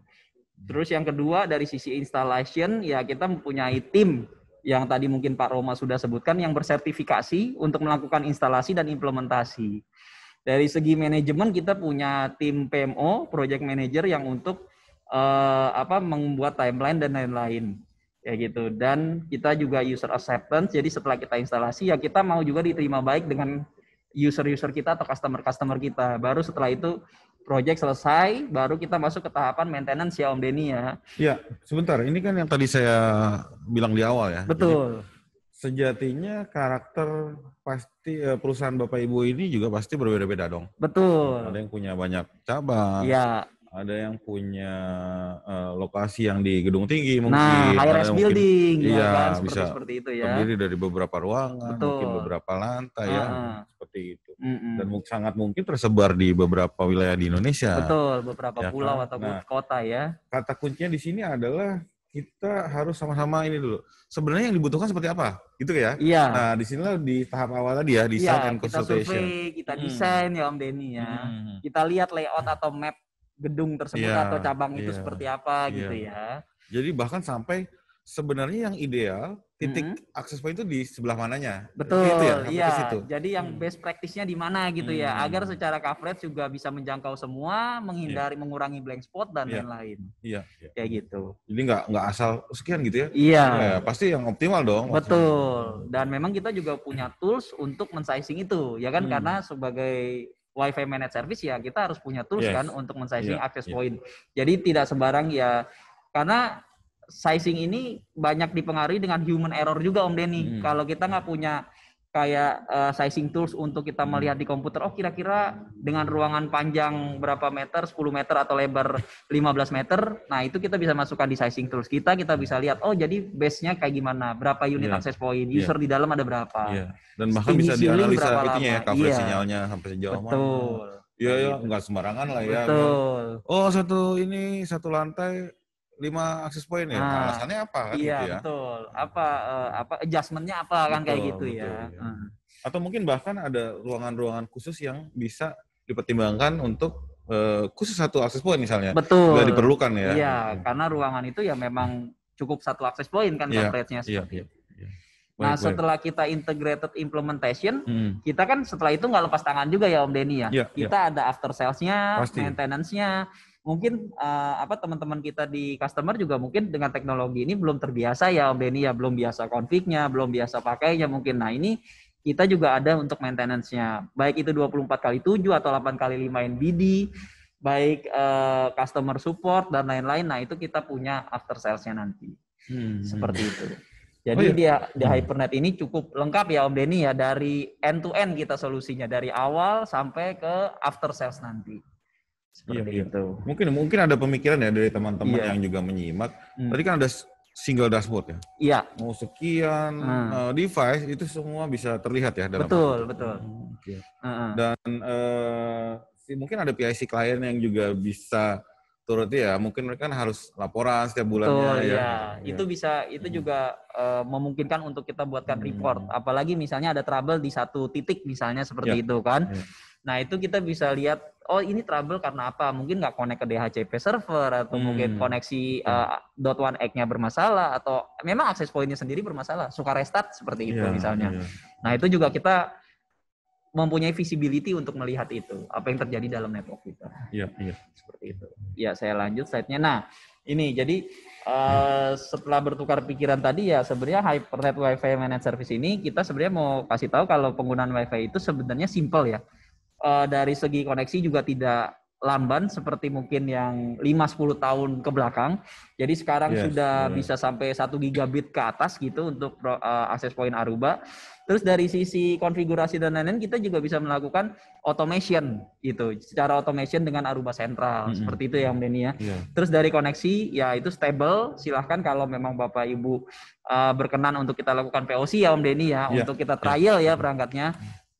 Terus yang kedua dari sisi installation ya kita mempunyai tim yang tadi mungkin Pak Roma sudah sebutkan yang bersertifikasi untuk melakukan instalasi dan implementasi. Dari segi manajemen kita punya tim PMO, project manager yang untuk membuat timeline dan lain-lain. Kayak gitu. Dan kita juga user acceptance. Jadi setelah kita instalasi ya kita mau juga diterima baik dengan user-user kita atau customer-customer kita. Baru setelah itu project selesai, baru kita masuk ke tahapan maintenance ya Om Denny ya. Iya, sebentar. Ini kan yang tadi saya bilang di awal ya. Betul. Jadi, sejatinya karakter pasti perusahaan Bapak Ibu ini juga pasti berbeda-beda dong. Betul. Ada yang punya banyak cabang. Iya. Ada yang punya lokasi yang di gedung tinggi mungkin. Nah, high-rise building. Iya, kan? seperti itu ya. Terdiri dari beberapa ruangan, betul. mungkin beberapa lantai ya. Seperti itu. Dan sangat mungkin tersebar di beberapa wilayah di Indonesia. Betul, beberapa pulau atau kota ya. Kata kuncinya di sini adalah kita harus sama-sama ini dulu. Sebenarnya yang dibutuhkan seperti apa, gitu ya? Iya. Nah, di sinilah di tahap awal tadi ya, design and consultation. Kita survei, kita desain ya Om Denny ya. Kita lihat layout atau map gedung tersebut atau cabang itu seperti apa gitu ya. Jadi bahkan sampai sebenarnya yang ideal titik akses point itu di sebelah mananya. Betul, gitu ya, iya. Jadi yang best practice-nya di mana gitu ya, agar secara coverage juga bisa menjangkau semua, mengurangi blank spot dan lain-lain. Iya. Kayak gitu. Jadi nggak asal sekian gitu ya? Iya. Ya, pasti yang optimal dong. Betul. Dan memang kita juga punya tools untuk men-sizing itu, ya kan? Karena sebagai Wi-Fi managed service ya kita harus punya tools kan untuk men-sizing access point. Jadi tidak sembarang ya, karena sizing ini banyak dipengaruhi dengan human error juga Om Denny. Kalau kita nggak punya kayak sizing tools untuk kita melihat di komputer, oh kira-kira dengan ruangan panjang berapa meter, 10 meter atau lebar 15 meter, nah itu kita bisa masukkan di sizing tools kita bisa lihat, oh jadi base-nya kayak gimana, berapa unit access point, user di dalam ada berapa. Dan bahkan bisa dianalisa itunya ya, coverage sinyalnya sampai sejauh mana. Betul. Iya, nggak sembarangan lah ya. Betul. Oh, satu lantai 5 access point ya. Nah, alasannya apa kan iya, gitu ya? Betul. Apa adjustment-nya apa kan kayak gitu ya. Atau mungkin bahkan ada ruangan-ruangan khusus yang bisa dipertimbangkan untuk khusus satu access point misalnya. Betul. Nggak diperlukan ya. Iya, karena ruangan itu ya memang cukup satu access point kan coverage-nya seperti itu. Nah, setelah kita integrated implementation, kita kan setelah itu nggak lepas tangan juga ya Om Denny ya. Kita ada after sales-nya, maintenance-nya. Mungkin teman-teman kita di customer juga mungkin dengan teknologi ini belum terbiasa ya Om Denny ya, belum biasa config-nya, belum biasa pakainya mungkin. Nah, ini kita juga ada untuk maintenance-nya. Baik itu 24x7 atau 8x5 NBD, baik customer support dan lain-lain. Nah, itu kita punya after sales-nya nanti. Seperti itu. Jadi di Hypernet ini cukup lengkap ya Om Denny ya, dari end to end kita solusinya dari awal sampai ke after sales nanti. Seperti itu. Mungkin ada pemikiran ya dari teman-teman yang juga menyimak. Tadi kan ada single dashboard ya. Iya. Mau sekian device itu semua bisa terlihat ya dalam. Betul. Dan mungkin ada PIC klien yang juga bisa turut ya, mungkin mereka kan harus laporan setiap bulannya. Betul, itu bisa, itu juga memungkinkan untuk kita buatkan report. Apalagi misalnya ada trouble di satu titik misalnya seperti itu kan. Nah itu kita bisa lihat, oh ini trouble karena apa? Mungkin nggak connect ke DHCP server atau mungkin koneksi .1x-nya bermasalah atau memang access point-nya sendiri bermasalah, suka restart seperti itu misalnya. Nah itu juga kita mempunyai visibility untuk melihat itu, apa yang terjadi dalam network kita. Seperti itu. Ya, saya lanjut slide-nya. Nah, ini jadi setelah bertukar pikiran tadi ya sebenarnya Hypernet Wi-Fi Managed Service ini kita sebenarnya mau kasih tahu kalau penggunaan Wi-Fi itu sebenarnya simple ya. Dari segi koneksi juga tidak lamban seperti mungkin yang 5-10 tahun ke belakang. Jadi sekarang sudah bisa sampai 1 gigabit ke atas gitu untuk access point Aruba. Terus dari sisi konfigurasi dan lain-lain kita juga bisa melakukan automation gitu. Secara automation dengan Aruba Central. Seperti itu ya Om Denny ya. Terus dari koneksi ya itu stable. Silahkan kalau memang Bapak Ibu berkenan untuk kita lakukan POC ya Om Denny ya. Untuk kita trial ya perangkatnya.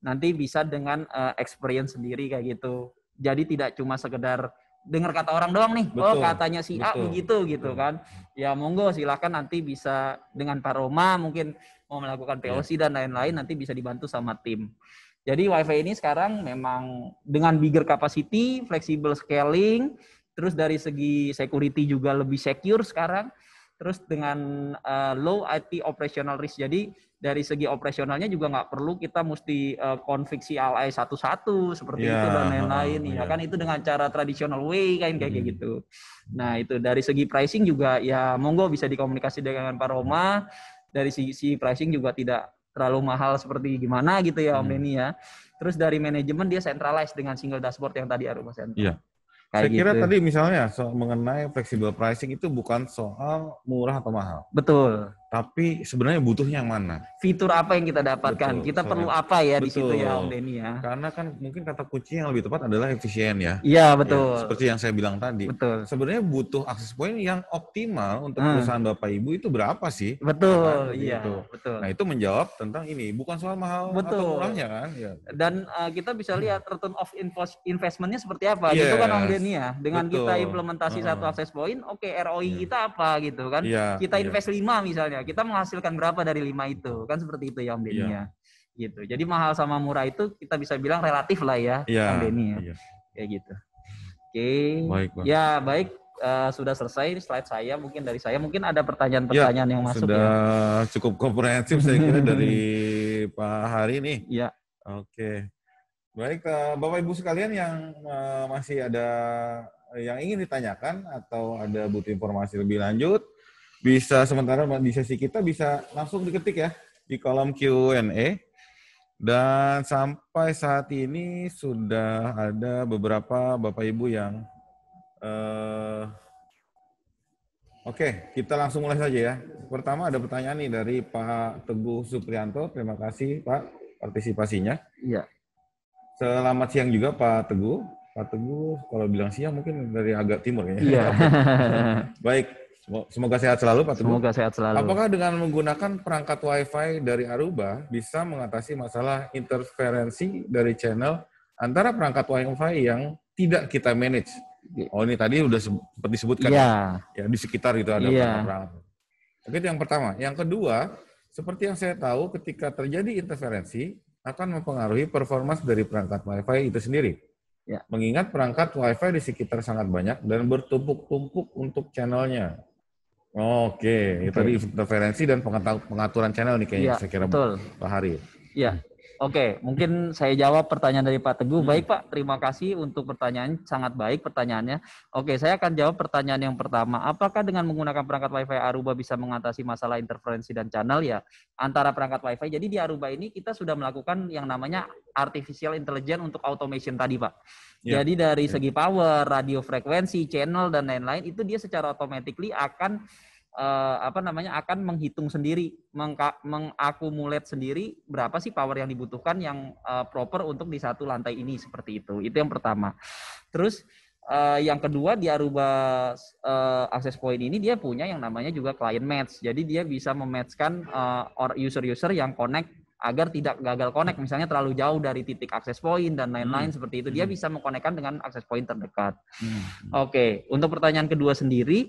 Nanti bisa dengan experience sendiri kayak gitu. Jadi tidak cuma sekedar dengar kata orang doang nih. Oh katanya si A begitu gitu kan. Ya monggo silahkan nanti bisa dengan Paroma mungkin mau melakukan POC dan lain-lain nanti bisa dibantu sama tim. Jadi Wi-Fi ini sekarang memang dengan bigger capacity, flexible scaling, terus dari segi security juga lebih secure sekarang, terus dengan low IT operational risk. Jadi dari segi operasionalnya juga nggak perlu kita mesti config CLI satu-satu seperti itu dan lain-lain. Ya kan itu dengan cara traditional way kayak gitu. Nah itu dari segi pricing juga ya monggo bisa dikomunikasi dengan Paroma. Dari sisi pricing juga tidak terlalu mahal seperti gimana gitu ya Om Denny ya. Terus dari manajemen dia centralized dengan single dashboard yang tadi Aruba Central. Saya kira tadi misalnya mengenai flexible pricing itu bukan soal murah atau mahal. Betul. Tapi sebenarnya butuhnya yang mana? Fitur apa yang kita dapatkan? Kita perlu apa ya di situ ya Om Denny ya? Karena kan mungkin kata kunci yang lebih tepat adalah efisien ya. Iya betul. Seperti yang saya bilang tadi. Betul. Sebenarnya butuh access point yang optimal untuk perusahaan Bapak Ibu itu berapa sih? Betul. Betul. Nah itu menjawab tentang ini. Bukan soal mahal atau murahnya kan? Dan kita bisa lihat return of investment-nya seperti apa. Gitu kan Om Denny ya. Dengan kita implementasi satu access point, oke ROI kita apa gitu kan. Kita invest 5 misalnya. Kita menghasilkan berapa dari 5 itu kan seperti itu ya Om Denny ya gitu. Jadi mahal sama murah itu kita bisa bilang relatif lah ya Om Denny ya kayak gitu. Baik. Ya baik sudah selesai slide saya mungkin dari saya mungkin ada pertanyaan-pertanyaan yang masuk sudah cukup komprehensif saya kira dari Pak Hari nih. Oke. Baik Bapak Ibu sekalian yang masih ada yang ingin ditanyakan atau ada butuh informasi lebih lanjut bisa sementara di sesi kita bisa langsung diketik ya di kolom Q&A Dan sampai saat ini sudah ada beberapa Bapak Ibu yang Oke, kita langsung mulai saja ya. Pertama ada pertanyaan nih dari Pak Teguh Supriyanto. Terima kasih Pak partisipasinya. Iya. Selamat siang juga Pak Teguh. Pak Teguh kalau bilang siang mungkin dari agak timur ya. Iya. Baik, semoga sehat selalu Pak Teguh. Semoga sehat selalu. Apakah dengan menggunakan perangkat Wi-Fi dari Aruba bisa mengatasi masalah interferensi dari channel antara perangkat Wi-Fi yang tidak kita manage? Oh ini tadi udah sempat disebutkan ya di sekitar itu ada perangkat. Oke, itu yang pertama. Yang kedua, seperti yang saya tahu ketika terjadi interferensi akan mempengaruhi performance dari perangkat Wi-Fi itu sendiri. Ya. Mengingat perangkat Wi-Fi di sekitar sangat banyak dan bertumpuk-tumpuk untuk channelnya. Oke, tadi interferensi dan pengaturan channel nih kayaknya saya kira betul. Pak Hari. Iya. Oke, mungkin saya jawab pertanyaan dari Pak Teguh. Baik Pak, terima kasih untuk pertanyaan, sangat baik pertanyaannya. Oke, saya akan jawab pertanyaan yang pertama. Apakah dengan menggunakan perangkat Wi-Fi Aruba bisa mengatasi masalah interferensi dan channel ya antara perangkat Wi-Fi? Jadi di Aruba ini kita sudah melakukan yang namanya artificial intelligence untuk automation tadi Pak. Jadi dari segi power, radio frekuensi, channel dan lain-lain itu dia secara automatically akan akan menghitung sendiri, mengakumulate sendiri berapa sih power yang dibutuhkan yang proper untuk di satu lantai ini seperti itu. Itu yang pertama. Terus yang kedua di Aruba Access Point ini dia punya yang namanya juga client match. Jadi dia bisa mematchkan user-user yang connect agar tidak gagal connect, misalnya terlalu jauh dari titik access point dan lain-lain seperti itu. Dia bisa mengkonekkan dengan access point terdekat. Oke, untuk pertanyaan kedua sendiri,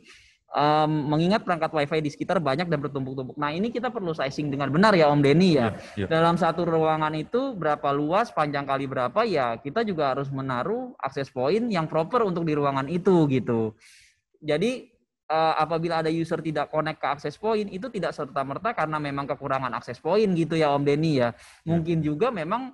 mengingat perangkat Wi-Fi di sekitar banyak dan bertumpuk-tumpuk. Nah ini kita perlu sizing dengan benar ya Om Denny ya. Dalam satu ruangan itu berapa luas, panjang kali berapa ya kita juga harus menaruh access point yang proper untuk di ruangan itu gitu. Jadi apabila ada user tidak connect ke access point itu tidak serta-merta karena memang kekurangan access point gitu ya Om Denny ya. Mungkin juga memang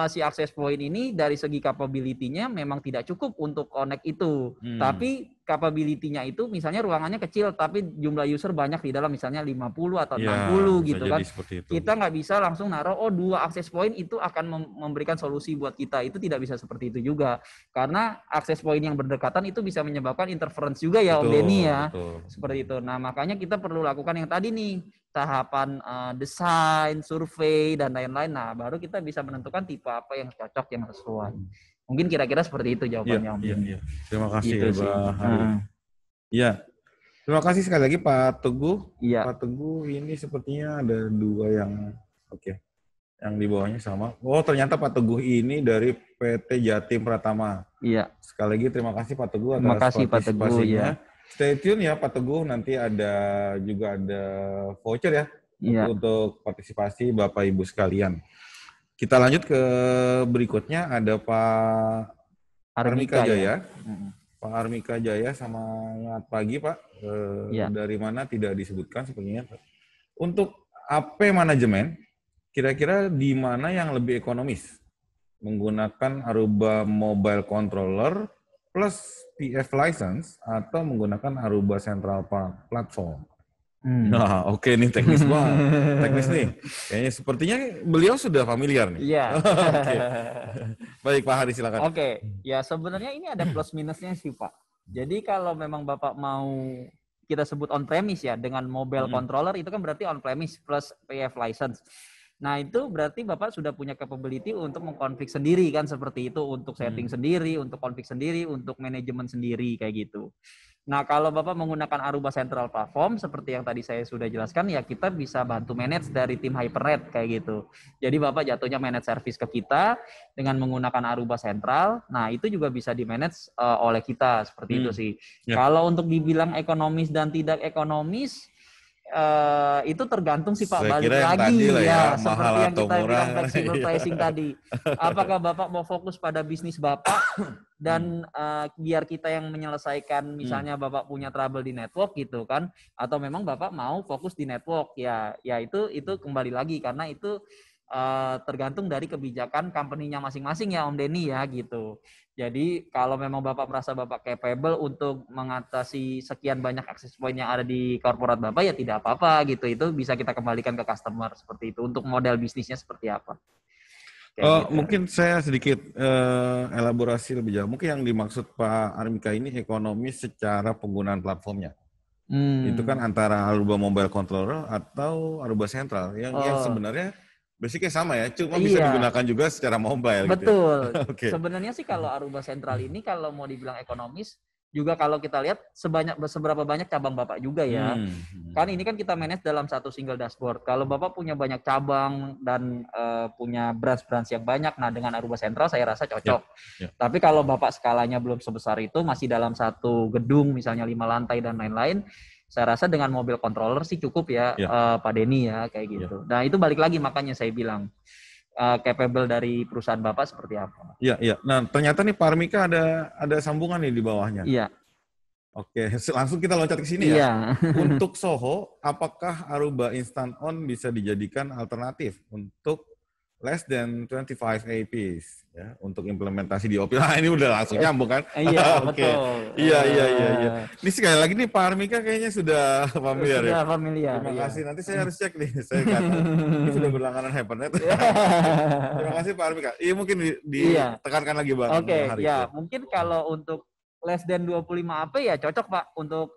si access point ini dari segi capability-nya memang tidak cukup untuk connect itu. Tapi capability-nya itu misalnya ruangannya kecil tapi jumlah user banyak di dalam misalnya 50 atau 60 gitu kan. Kita nggak bisa langsung naruh 2 access point itu akan memberikan solusi buat kita. Itu tidak bisa seperti itu juga. Karena access point yang berdekatan itu bisa menyebabkan interference juga ya Om Denny ya. Seperti itu. Nah, makanya kita perlu lakukan yang tadi nih, tahapan desain, survei dan lain-lain. Nah, baru kita bisa menentukan tipe apa yang cocok, yang sesuai. Mungkin kira-kira seperti itu jawabannya Om. Iya. Terima kasih gitu Pak Hari. Iya. Terima kasih sekali lagi Pak Teguh. Iya. Pak Teguh ini sepertinya ada 2 yang yang di bawahnya sama. Oh, ternyata Pak Teguh ini dari PT Jatim Pratama. Iya. Sekali lagi terima kasih Pak Teguh atas partisipasinya. Stay tune ya Pak Teguh, nanti ada voucher ya untuk partisipasi Bapak Ibu sekalian. Kita lanjut ke berikutnya, ada Pak Armika Jaya. Pak Armika Jaya, selamat pagi Pak. Dari mana tidak disebutkan sepertinya. Untuk AP manajemen, kira-kira di mana yang lebih ekonomis? Menggunakan Aruba Mobile Controller plus PF license atau menggunakan Aruba Central Platform. Nah, oke nih teknis banget. Teknis nih. Kayaknya sepertinya beliau sudah familiar nih. Iya. Baik Pak Hari silakan. Ya sebenarnya ini ada plus minusnya sih Pak. Jadi kalau memang Bapak mau kita sebut on premise ya dengan mobile controller itu kan berarti on premise plus PF license. Nah itu berarti Bapak sudah punya capability untuk mengkonfig sendiri kan seperti itu, untuk setting sendiri, untuk config sendiri, untuk manajemen sendiri kayak gitu. Nah kalau Bapak menggunakan Aruba Central Platform seperti yang tadi saya sudah jelaskan ya kita bisa bantu manage dari tim HyperNet kayak gitu. Jadi Bapak jatuhnya manage service ke kita dengan menggunakan Aruba Central. Nah itu juga bisa di manage oleh kita seperti itu sih. Kalau untuk dibilang ekonomis dan tidak ekonomis itu tergantung sih Pak, balik lagi ya seperti yang kita bilang flexible pricing tadi. Apakah Bapak mau fokus pada bisnis Bapak dan biar kita yang menyelesaikan misalnya Bapak punya trouble di network gitu kan, atau memang Bapak mau fokus di network ya itu kembali lagi karena itu tergantung dari kebijakan company-nya masing-masing ya Om Denny ya gitu. Jadi kalau memang Bapak merasa Bapak capable untuk mengatasi sekian banyak access point yang ada di korporat Bapak ya tidak apa-apa gitu. Itu bisa kita kembalikan ke customer seperti itu untuk model bisnisnya seperti apa. Kayak gitu. Mungkin saya sedikit elaborasi lebih jauh. Mungkin yang dimaksud Pak Armika ini ekonomis secara penggunaan platformnya. Itu kan antara Aruba Mobile Controller atau Aruba Central yang sebenarnya basicnya sama ya, cuma bisa digunakan juga secara mobile. Betul. Gitu ya. Okay. Sebenarnya sih kalau Aruba Central ini kalau mau dibilang ekonomis, juga kalau kita lihat seberapa banyak cabang Bapak juga ya. Kan ini kan kita manage dalam satu single dashboard. Kalau Bapak punya banyak cabang dan punya branch-branch yang banyak, nah dengan Aruba Central saya rasa cocok. Tapi kalau Bapak skalanya belum sebesar itu, masih dalam satu gedung, misalnya 5 lantai dan lain-lain, saya rasa dengan mobile controller sih cukup ya, Pak Denny ya, kayak gitu. Nah itu balik lagi makanya saya bilang, capable dari perusahaan Bapak seperti apa. Iya. Nah, ternyata nih Pak Armika ada sambungan nih di bawahnya. Iya. Oke, langsung kita loncat ke sini ya. Untuk Soho, apakah Aruba Instant On bisa dijadikan alternatif untuk less than 25 APs ya, untuk implementasi di OP? Nah, ini udah langsung nyambung kan? Iya, Oke. betul. Iya. Ini sekali lagi nih Pak Armika kayaknya sudah familiar ya. Sudah familiar. Terima kasih. Nanti saya harus cek nih. Saya nggak tahu. Ini sudah berlangganan Hypernet. Terima kasih Pak Armika. Iya mungkin ditekankan lagi Bang. Oke, ya mungkin kalau untuk less than 25 AP ya cocok Pak untuk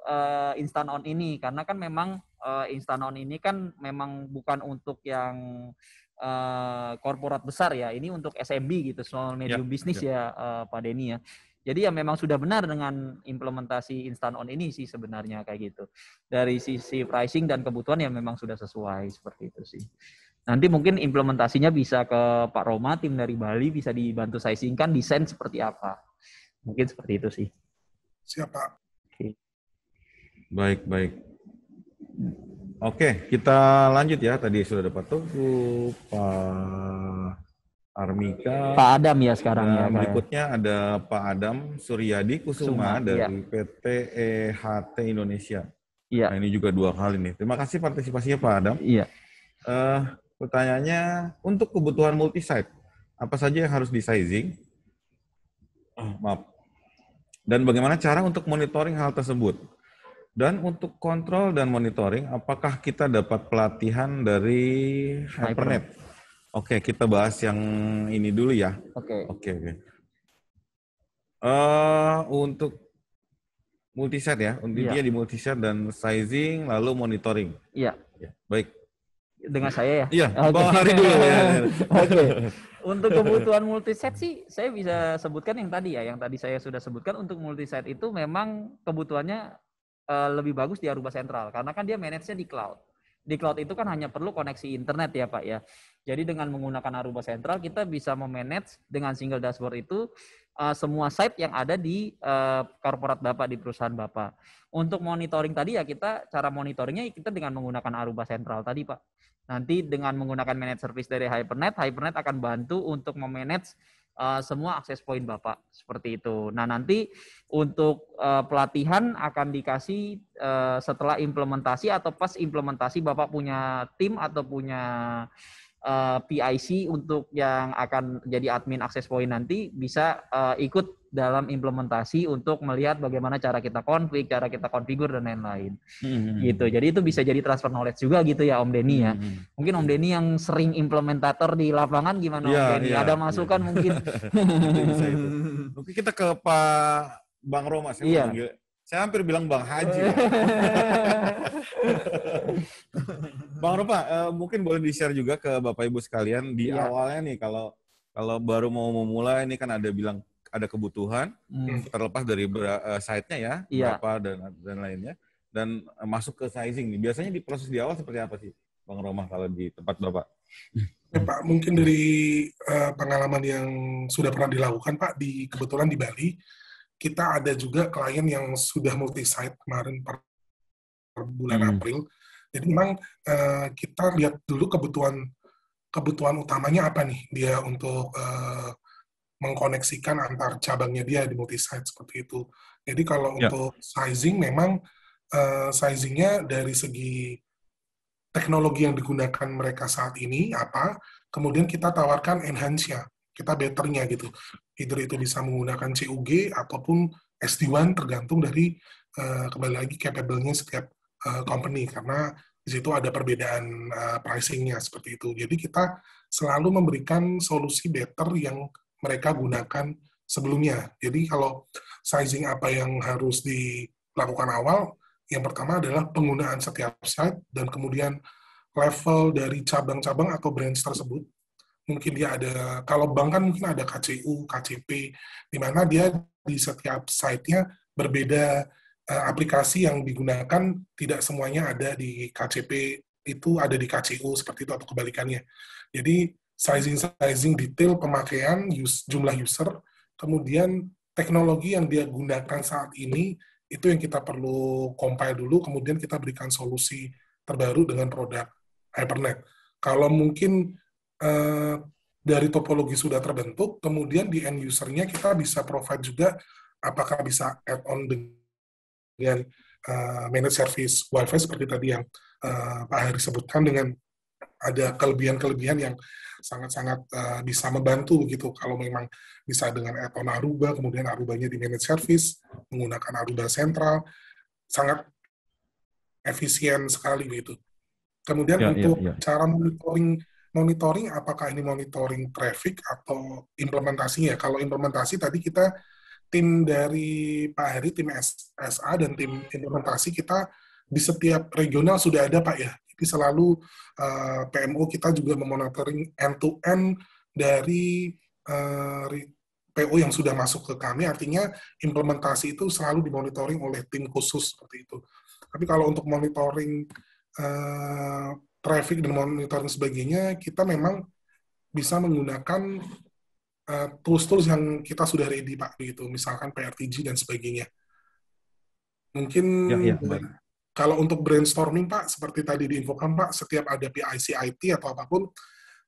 Instant On ini, karena kan memang Instant On ini kan memang bukan untuk yang korporat besar ya, ini untuk SMB gitu, small medium business ya Pak Denny ya. Jadi ya memang sudah benar dengan implementasi Instant On ini sih sebenarnya kayak gitu. Dari sisi pricing dan kebutuhan ya memang sudah sesuai seperti itu sih. Nanti mungkin implementasinya bisa ke Pak Roma, tim dari Bali bisa dibantu sizingkan desain seperti apa. Mungkin seperti itu sih. Siapa? Baik. Oke, kita lanjut ya. Tadi sudah ada Pak Teguh, Pak Armika, Pak Adam ya sekarang ya. Berikutnya ada Pak Adam Suryadi Kusuma dari PT EHT Indonesia. Iya. Nah, ini juga 2 kali nih. Terima kasih partisipasinya Pak Adam. Iya. Pertanyaannya, untuk kebutuhan multi-site, apa saja yang harus di-sizing? Maaf. Dan bagaimana cara untuk monitoring hal tersebut? Dan untuk kontrol dan monitoring, apakah kita dapat pelatihan dari Hypernet? Oke, kita bahas yang ini dulu ya. Oke. Untuk multi-site ya, intinya di multi-site dan sizing, lalu monitoring. Iya. Baik. Dengan saya ya? Iya, Bang Hari dulu ya. Oke. Untuk kebutuhan multi-site sih, saya bisa sebutkan yang tadi ya, yang tadi saya sudah sebutkan. Untuk multi-site itu memang kebutuhannya lebih bagus di Aruba Central, karena kan dia manage-nya di cloud. Di cloud itu kan hanya perlu koneksi internet ya Pak ya. Jadi dengan menggunakan Aruba Central, kita bisa memanage dengan single dashboard itu semua site yang ada di korporat Bapak, di perusahaan Bapak. Untuk monitoring tadi ya, cara monitoringnya kita dengan menggunakan Aruba Central tadi Pak. Nanti dengan menggunakan managed service dari Hypernet akan bantu untuk memanage semua akses point Bapak seperti itu. Nah nanti untuk pelatihan akan dikasih setelah implementasi atau pas implementasi Bapak punya tim atau punya PIC untuk yang akan jadi admin akses point nanti bisa ikut dalam implementasi untuk melihat bagaimana cara kita config, cara kita konfigur dan lain-lain. Gitu. Jadi itu bisa jadi transfer knowledge juga gitu ya Om Denny ya. Mungkin Om Denny yang sering implementator di lapangan gimana Om Denny? Ada masukan mungkin. Bisa itu. Mungkin kita ke Pak Bang Roma. Saya hampir bilang Bang Haji. Bang Roma, mungkin boleh di-share juga ke Bapak Ibu sekalian di awalnya nih, kalau baru mau memulai ini kan ada kebutuhan terlepas dari site-nya ya, berapa dan lainnya, dan masuk ke sizing nih. Biasanya di proses di awal seperti apa sih Bang Roma kalau di tempat Bapak? Ya, Pak, mungkin dari pengalaman yang sudah pernah dilakukan Pak, kebetulan di Bali kita ada juga klien yang sudah multi-site kemarin per bulan April. Jadi memang kita lihat dulu kebutuhan utamanya apa nih dia untuk mengkoneksikan antar cabangnya dia di multi-site seperti itu. Jadi kalau untuk sizing memang sizingnya dari segi teknologi yang digunakan mereka saat ini apa, kemudian kita tawarkan enhance-nya, kita betternya gitu. Either itu bisa menggunakan CUG ataupun SD-WAN tergantung dari kembali lagi capable-nya setiap company, karena di situ ada perbedaan pricing-nya seperti itu. Jadi kita selalu memberikan solusi better yang mereka gunakan sebelumnya. Jadi kalau sizing apa yang harus dilakukan awal, yang pertama adalah penggunaan setiap site dan kemudian level dari cabang-cabang atau branch tersebut. Mungkin dia ada, kalau bank kan mungkin ada KCU, KCP, di mana dia di setiap site-nya berbeda aplikasi yang digunakan, tidak semuanya ada di KCP, itu ada di KCU, seperti itu, atau kebalikannya. Jadi, sizing detail pemakaian, jumlah user, kemudian teknologi yang dia gunakan saat ini, itu yang kita perlu compile dulu, kemudian kita berikan solusi terbaru dengan produk Hypernet. Kalau mungkin dari topologi sudah terbentuk, kemudian di end user-nya kita bisa provide juga apakah bisa add-on dengan managed service Wi-Fi seperti tadi yang Pak Heri sebutkan, dengan ada kelebihan-kelebihan yang sangat-sangat bisa membantu begitu. Kalau memang bisa dengan add-on Aruba, kemudian Arubanya di managed service, menggunakan Aruba sentral, sangat efisien sekali begitu. Kemudian untuk cara monitoring, apakah ini monitoring traffic atau implementasinya? Kalau implementasi tadi kita, tim dari Pak Heri, tim SA dan tim implementasi kita di setiap regional sudah ada Pak ya. Jadi selalu PMO kita juga memonitoring end-to-end dari PO yang sudah masuk ke kami, artinya implementasi itu selalu dimonitoring oleh tim khusus seperti itu. Tapi kalau untuk monitoring traffic dan monitoring sebagainya, kita memang bisa menggunakan tools-tools yang kita sudah ready, Pak, begitu. Misalkan PRTG dan sebagainya. Mungkin kalau untuk brainstorming, Pak, seperti tadi diinfokan, Pak, setiap ada PIC-IT atau apapun,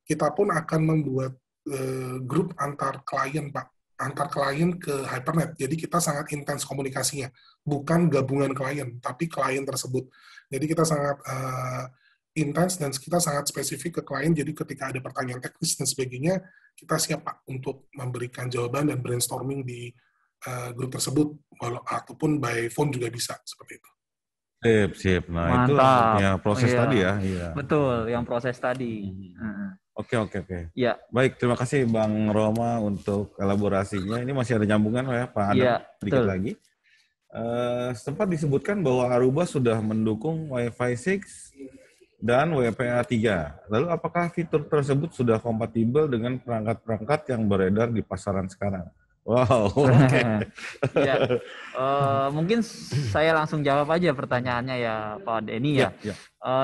kita pun akan membuat grup antar klien, Pak. Antar klien ke Hypernet. Jadi kita sangat intens komunikasinya. Bukan gabungan klien, tapi klien tersebut. Jadi kita sangat intens dan kita sangat spesifik ke klien, jadi ketika ada pertanyaan teknis dan sebagainya, kita siap Pak untuk memberikan jawaban dan brainstorming di grup tersebut, ataupun by phone juga bisa, seperti itu. Sip. Nah, mantap. Itu ya proses tadi ya. Iya. Betul, yang proses tadi. Oke. Ya. Baik, terima kasih Bang Roma untuk elaborasinya. Ini masih ada nyambungan ya Pak Adam, sedikit lagi. Sempat disebutkan bahwa Aruba sudah mendukung Wi-Fi 6 dan WPA 3. Lalu apakah fitur tersebut sudah kompatibel dengan perangkat-perangkat yang beredar di pasaran sekarang? Wow, oke. Mungkin saya langsung jawab aja pertanyaannya ya Pak Denny ya.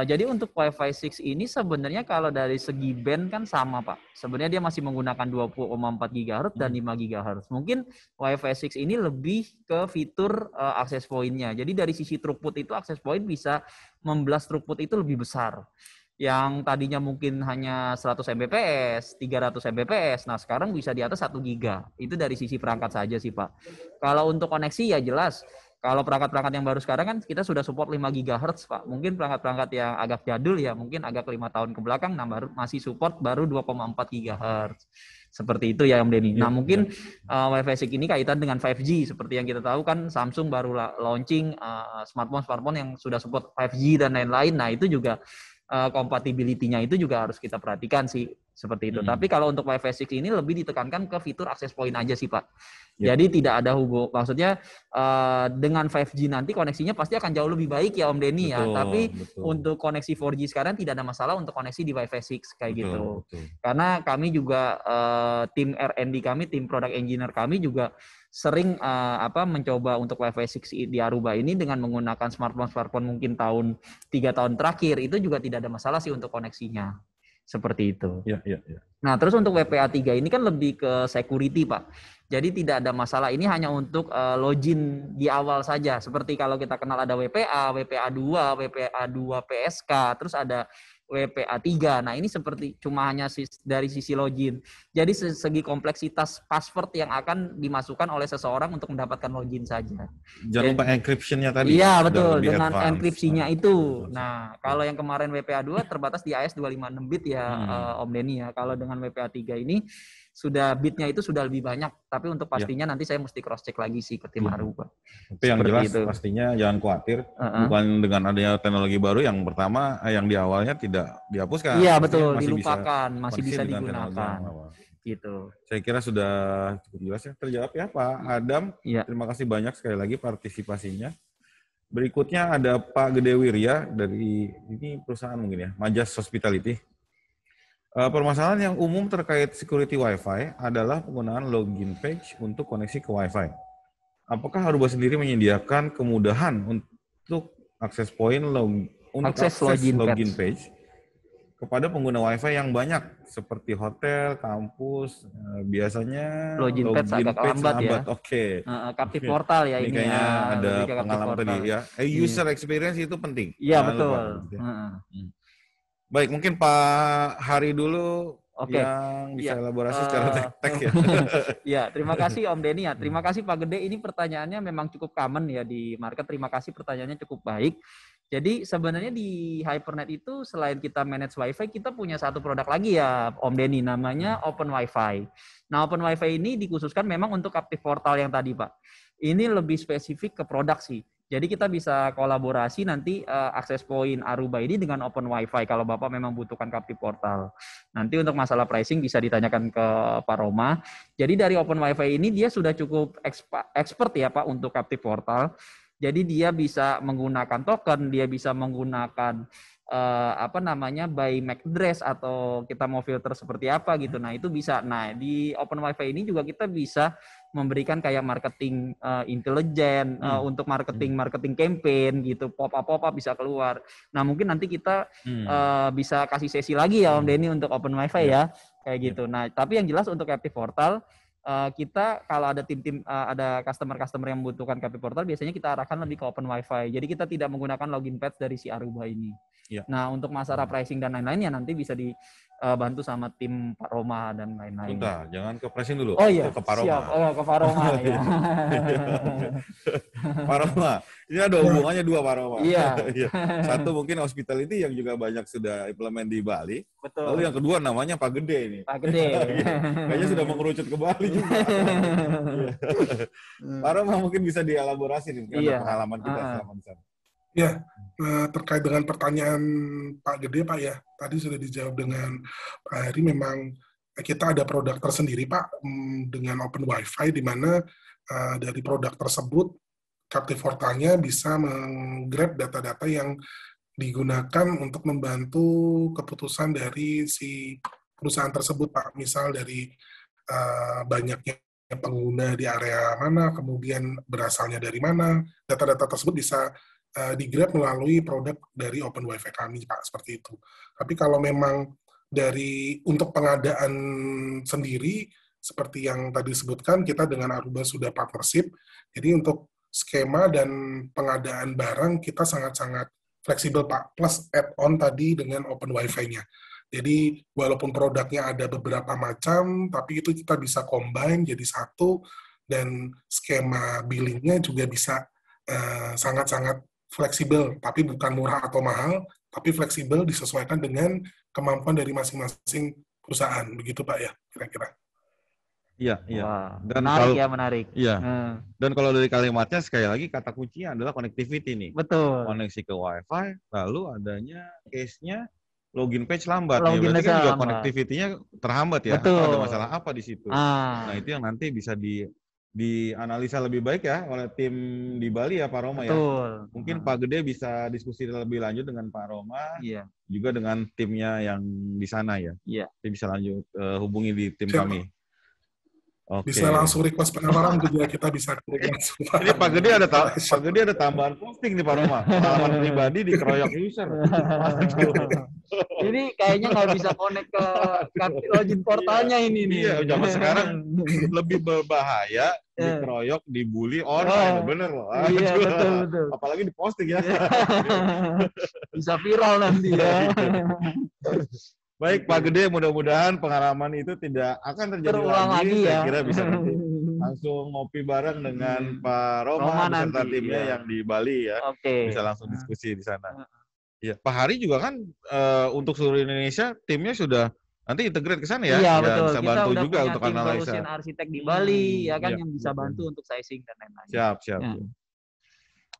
Jadi untuk Wi-Fi 6 ini sebenarnya kalau dari segi band kan sama Pak. Sebenarnya dia masih menggunakan 20,4 GHz dan 5 GHz. Mungkin Wi-Fi 6 ini lebih ke fitur access point-nya. Jadi dari sisi throughput itu access point bisa memblast throughput itu lebih besar. Yang tadinya mungkin hanya 100 Mbps, 300 Mbps, nah sekarang bisa di atas 1 giga. Itu dari sisi perangkat saja sih Pak. Kalau untuk koneksi ya jelas, kalau perangkat-perangkat yang baru sekarang kan kita sudah support 5 GHz Pak. Mungkin perangkat-perangkat yang agak jadul ya, mungkin agak 5 tahun ke belakang, nah baru masih support baru 2,4 GHz. Seperti itu ya Om Denny. Nah mungkin Wi-Fi 6 ini kaitan dengan 5G. Seperti yang kita tahu kan Samsung baru launching smartphone yang sudah support 5G dan lain-lain. Nah itu juga compatibility-nya itu juga harus kita perhatikan sih seperti itu. Tapi kalau untuk Wi-Fi 6 ini lebih ditekankan ke fitur access point aja sih Pak. Jadi tidak ada maksudnya dengan 5G nanti koneksinya pasti akan jauh lebih baik ya Om Denny ya. Tapi untuk koneksi 4G sekarang tidak ada masalah untuk koneksi di Wi-Fi 6 kayak gitu. Karena kami juga tim R&D kami, tim product engineer kami juga sering mencoba untuk Wi-Fi 6 di Aruba ini dengan menggunakan smartphone mungkin 3 tahun terakhir, itu juga tidak ada masalah sih untuk koneksinya. Seperti itu. Nah, terus untuk WPA 3 ini kan lebih ke security, Pak. Jadi tidak ada masalah, ini hanya untuk login di awal saja. Seperti kalau kita kenal ada WPA, WPA 2, WPA 2 PSK, terus ada WPA 3. Nah, ini seperti cuma hanya dari sisi login. Jadi segi kompleksitas password yang akan dimasukkan oleh seseorang untuk mendapatkan login saja. Jangan lupa encryption-nya tadi. Iya, betul. Dengan enkripsinya itu. Nah, kalau yang kemarin WPA 2 terbatas di AES 256 bit ya, Om Denny ya. Kalau dengan WPA 3 ini sudah bidnya itu sudah lebih banyak. Tapi untuk pastinya nanti saya mesti cross check lagi sih ke tim Aruba. Tapi yang jelas pastinya jangan khawatir, bukan dengan adanya teknologi baru yang pertama yang di awalnya tidak dihapuskan. Iya betul, dilupakan, masih bisa digunakan. Gitu. Saya kira sudah cukup jelas ya, terjawab ya Pak Adam. Ya. Terima kasih banyak sekali lagi partisipasinya. Berikutnya ada Pak Gede Wirya dari ini perusahaan mungkin ya, Majas Hospitality. Permasalahan yang umum terkait security Wi-Fi adalah penggunaan login page untuk koneksi ke Wi-Fi. Apakah Aruba sendiri menyediakan kemudahan untuk akses point login page kepada pengguna Wi-Fi yang banyak seperti hotel, kampus, biasanya login page agak lambat ya. Oke. Captive portal ya ini kayaknya ya. Ada pengalaman tadi ya. User experience itu penting. Iya betul. Baik, mungkin Pak Hari dulu yang bisa elaborasi secara tek-tek ya. Ya, terima kasih Om Denny ya. Terima kasih Pak Gede. Ini pertanyaannya memang cukup common ya di market. Terima kasih pertanyaannya cukup baik. Jadi sebenarnya di Hypernet itu selain kita manage Wi-Fi, kita punya satu produk lagi ya Om Denny, namanya Open Wi-Fi. Nah, Open Wi-Fi ini dikhususkan memang untuk Captive Portal yang tadi Pak. Ini lebih spesifik ke produk sih. Jadi kita bisa kolaborasi nanti akses point Aruba ini dengan Open Wi-Fi kalau Bapak memang butuhkan Captive Portal. Nanti untuk masalah pricing bisa ditanyakan ke Pak Roma. Jadi dari Open Wi-Fi ini dia sudah cukup expert ya Pak untuk Captive Portal. Jadi dia bisa menggunakan token, dia bisa menggunakan by MAC address atau kita mau filter seperti apa gitu. Nah, itu bisa. Nah, di Open Wi-Fi ini juga kita bisa memberikan kayak marketing intelijen untuk marketing campaign gitu, pop-up bisa keluar. Nah, mungkin nanti kita bisa kasih sesi lagi ya Om Denny untuk Open Wi-Fi ya. Kayak gitu. Nah, tapi yang jelas untuk Captive Portal kita kalau ada tim-tim ada customer yang membutuhkan Captive Portal biasanya kita arahkan lebih ke Open Wi-Fi. Jadi kita tidak menggunakan login page dari si Aruba ini. Ya. Nah, untuk masalah pricing dan lain-lain ya nanti bisa dibantu sama tim Pak Roma dan lain-lain. Bentar, jangan ke pricing dulu. Oh iya, ke Pak Roma. Siap. Ke Pak Roma ya. Pak Roma, ini ada hubungannya dua Pak Roma. Iya. Satu mungkin hospitality yang juga banyak sudah implement di Bali. Betul. Lalu yang kedua namanya Pak Gede ini. Pak Gede. Kayaknya sudah mengerucut ke Bali juga. Pak Roma mungkin bisa dielaborasi nih, karena pengalaman kita selama di sana. Ya, terkait dengan pertanyaan Pak Gede, Pak ya, tadi sudah dijawab dengan Pak Heri, memang kita ada produk tersendiri, Pak, dengan Open Wi-Fi, di mana dari produk tersebut, Captive Portalnya bisa menggrab data-data yang digunakan untuk membantu keputusan dari si perusahaan tersebut, Pak. Misal dari banyaknya pengguna di area mana, kemudian berasalnya dari mana, data-data tersebut bisa di-grab melalui produk dari Open Wi-Fi kami, Pak, seperti itu. Tapi kalau memang untuk pengadaan sendiri, seperti yang tadi disebutkan, kita dengan Aruba sudah partnership, jadi untuk skema dan pengadaan barang kita sangat-sangat fleksibel, Pak, plus add-on tadi dengan Open Wi-Fi-nya. Jadi, walaupun produknya ada beberapa macam, tapi itu kita bisa combine jadi satu, dan skema billing-nya juga bisa sangat-sangat fleksibel, tapi bukan murah atau mahal, tapi fleksibel disesuaikan dengan kemampuan dari masing-masing perusahaan. Begitu Pak ya, kira-kira. Iya. Dan menarik. Iya. Dan kalau dari kalimatnya sekali lagi kata kuncinya adalah connectivity nih. Betul. Koneksi ke Wi-Fi, lalu adanya case-nya login page lambat. Berarti kan juga connectivity-nya terhambat ya. Betul. Atau ada masalah apa di situ. Nah, itu yang nanti bisa dianalisa lebih baik ya oleh tim di Bali ya Pak Roma. Betul. Ya. Mungkin Pak Gede bisa diskusi lebih lanjut dengan Pak Roma, juga dengan timnya yang di sana ya. Dia bisa lanjut hubungi di tim kami. Okay. Bisa langsung request penawaran juga kita bisa langsung. Ini Pak Gede ada tambahan posting nih Pak Roma. Pengalaman pribadi dikeroyok user. Ini kayaknya nggak bisa connect ke login portalnya ini nih. Iya, zaman sekarang lebih berbahaya dikeroyok, dibully online. Bener loh. Iya, betul. Apalagi di posting ya. Bisa viral nanti ya. Baik Pak Gede, mudah-mudahan pengalaman itu tidak akan terjadi lagi. Saya kira bisa nanti langsung ngopi bareng dengan Pak Roma beserta timnya yang di Bali ya. Bisa langsung diskusi di sana. Ya, Pak Hari juga kan untuk seluruh Indonesia timnya sudah nanti integrate ke sana ya. Iya, Ya betul. bisa Kita bantu udah juga punya untuk tim analisa. solution arsitek di Bali, ya kan, Iya, yang bisa iya. bantu untuk sizing dan lain-lain. Siap. Ya.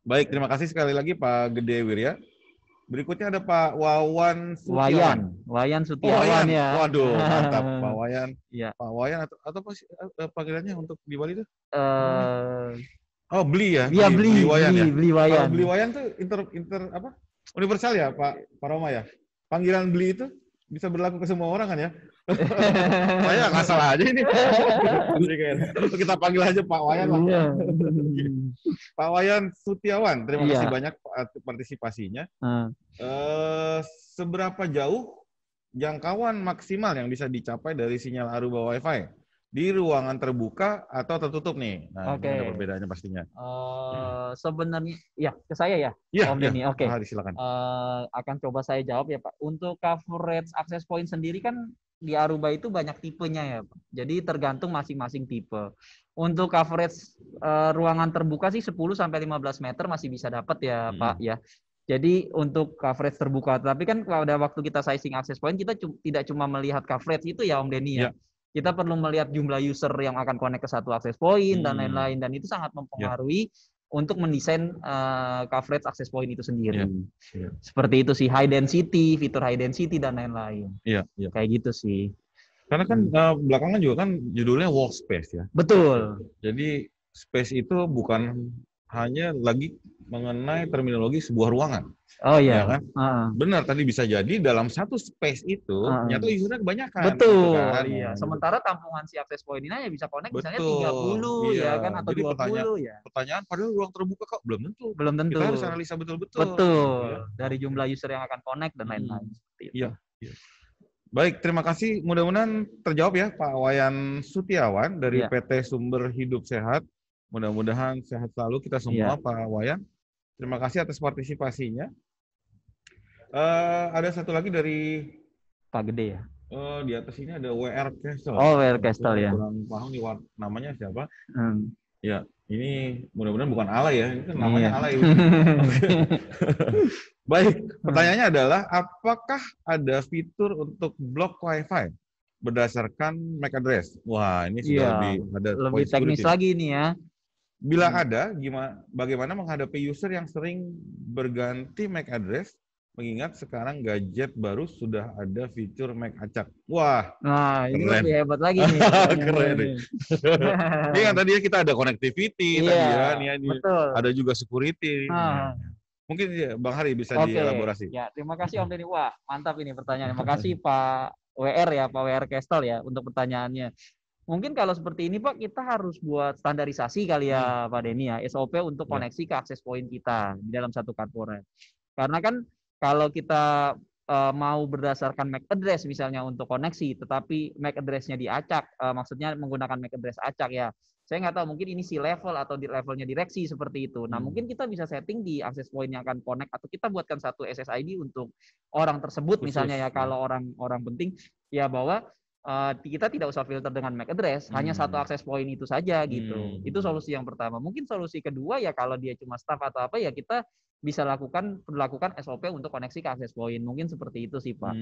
Baik, terima kasih sekali lagi Pak Gede Wirya. Berikutnya ada Pak Wawan Sutiawan. Wayan Sutiawan ya. Waduh, mantap Pak Wayan. Iya. Pak Wayan atau apa sih panggilannya untuk di Bali itu? Beli ya. Iya, Beli Wayan ya. Beli Wayan. Kalau Beli Wayan tuh inter apa? Universal ya Pak Roma ya. Panggilan Beli itu bisa berlaku ke semua orang kan ya? Saya nggak salah aja ini. Kita panggil aja Pak Wayan lah. Iya. Pak Wayan Sutiawan, terima kasih banyak partisipasinya. Seberapa jauh jangkauan maksimal yang bisa dicapai dari sinyal Aruba Wi-Fi di ruangan terbuka atau tertutup nih? Nah, ini ada perbedaannya pastinya. Sebenarnya, ya ke saya ya, Om Denny. Oke. Silakan. Akan coba saya jawab ya Pak. Untuk coverage access point sendiri kan di Aruba itu banyak tipenya ya Pak. Jadi tergantung masing-masing tipe. Untuk coverage ruangan terbuka sih 10-15 meter masih bisa dapat ya Pak ya. Jadi untuk coverage terbuka, tapi kan pada waktu kita sizing access point kita tidak cuma melihat coverage itu ya Om Denny ya. Kita perlu melihat jumlah user yang akan connect ke satu access point dan lain-lain, dan itu sangat mempengaruhi untuk mendesain coverage access point itu sendiri. Seperti itu sih, high density, fitur high density dan lain-lain. Kayak gitu sih. Karena kan belakangan juga kan judulnya workspace ya. Betul. Jadi space itu bukan hanya lagi mengenai terminologi sebuah ruangan. Oh iya. Ya kan? Benar, tadi bisa jadi dalam satu space itu nyata usernya kebanyakan. Betul. Gitu kan? Iya. Sementara tampungan si access point ini hanya bisa connect misalnya 30 ya kan, atau jadi 20 ya. Pertanyaan padahal ruang terbuka kok belum tentu. Kita harus analisa betul-betul. Betul. Dari jumlah user yang akan connect dan lain-lain. Iya. Baik, terima kasih. Mudah-mudahan terjawab ya Pak Wayan Sutiawan dari PT Sumber Hidup Sehat. Mudah-mudahan sehat selalu kita semua Pak Wayan. Terima kasih atas partisipasinya. Ada satu lagi dari Pak Gede ya. Di atas ini ada WR Castle. WR Castle ya. Kurang paham nih namanya siapa. Ya, ini mudah-mudahan bukan Alay ya. Ini kan namanya Alay. Baik, pertanyaannya adalah apakah ada fitur untuk blok Wi-Fi berdasarkan MAC address? Wah, ini sudah lebih teknis lagi nih ya. Bila ada, bagaimana menghadapi user yang sering berganti MAC address, mengingat sekarang gadget baru sudah ada fitur MAC acak. Wah, ini lebih hebat lagi nih. Keren. Ini kan tadi kita ada connectivity, betul. Ada juga security. Mungkin Bang Hari bisa dielaborasi. Ya, terima kasih Om Denny. Wah, mantap ini pertanyaan. Terima kasih Pak WR ya, Pak WR Castle ya untuk pertanyaannya. Mungkin kalau seperti ini Pak, kita harus buat standarisasi kali ya Pak Denny ya, SOP untuk koneksi ke access point kita di dalam satu corporate. Karena kan kalau kita mau berdasarkan MAC address misalnya untuk koneksi, tetapi MAC address-nya diacak, maksudnya menggunakan MAC address acak ya. Saya nggak tahu, mungkin ini C-level atau di levelnya direksi seperti itu. Nah, mungkin kita bisa setting di access point yang akan connect, atau kita buatkan satu SSID untuk orang tersebut misalnya ya, kalau orang penting ya, bahwa kita tidak usah filter dengan MAC address, hanya satu access point itu saja gitu. Itu solusi yang pertama. Mungkin solusi kedua ya, kalau dia cuma staff atau apa ya, kita bisa lakukan SOP untuk koneksi ke access point. Mungkin seperti itu sih Pak.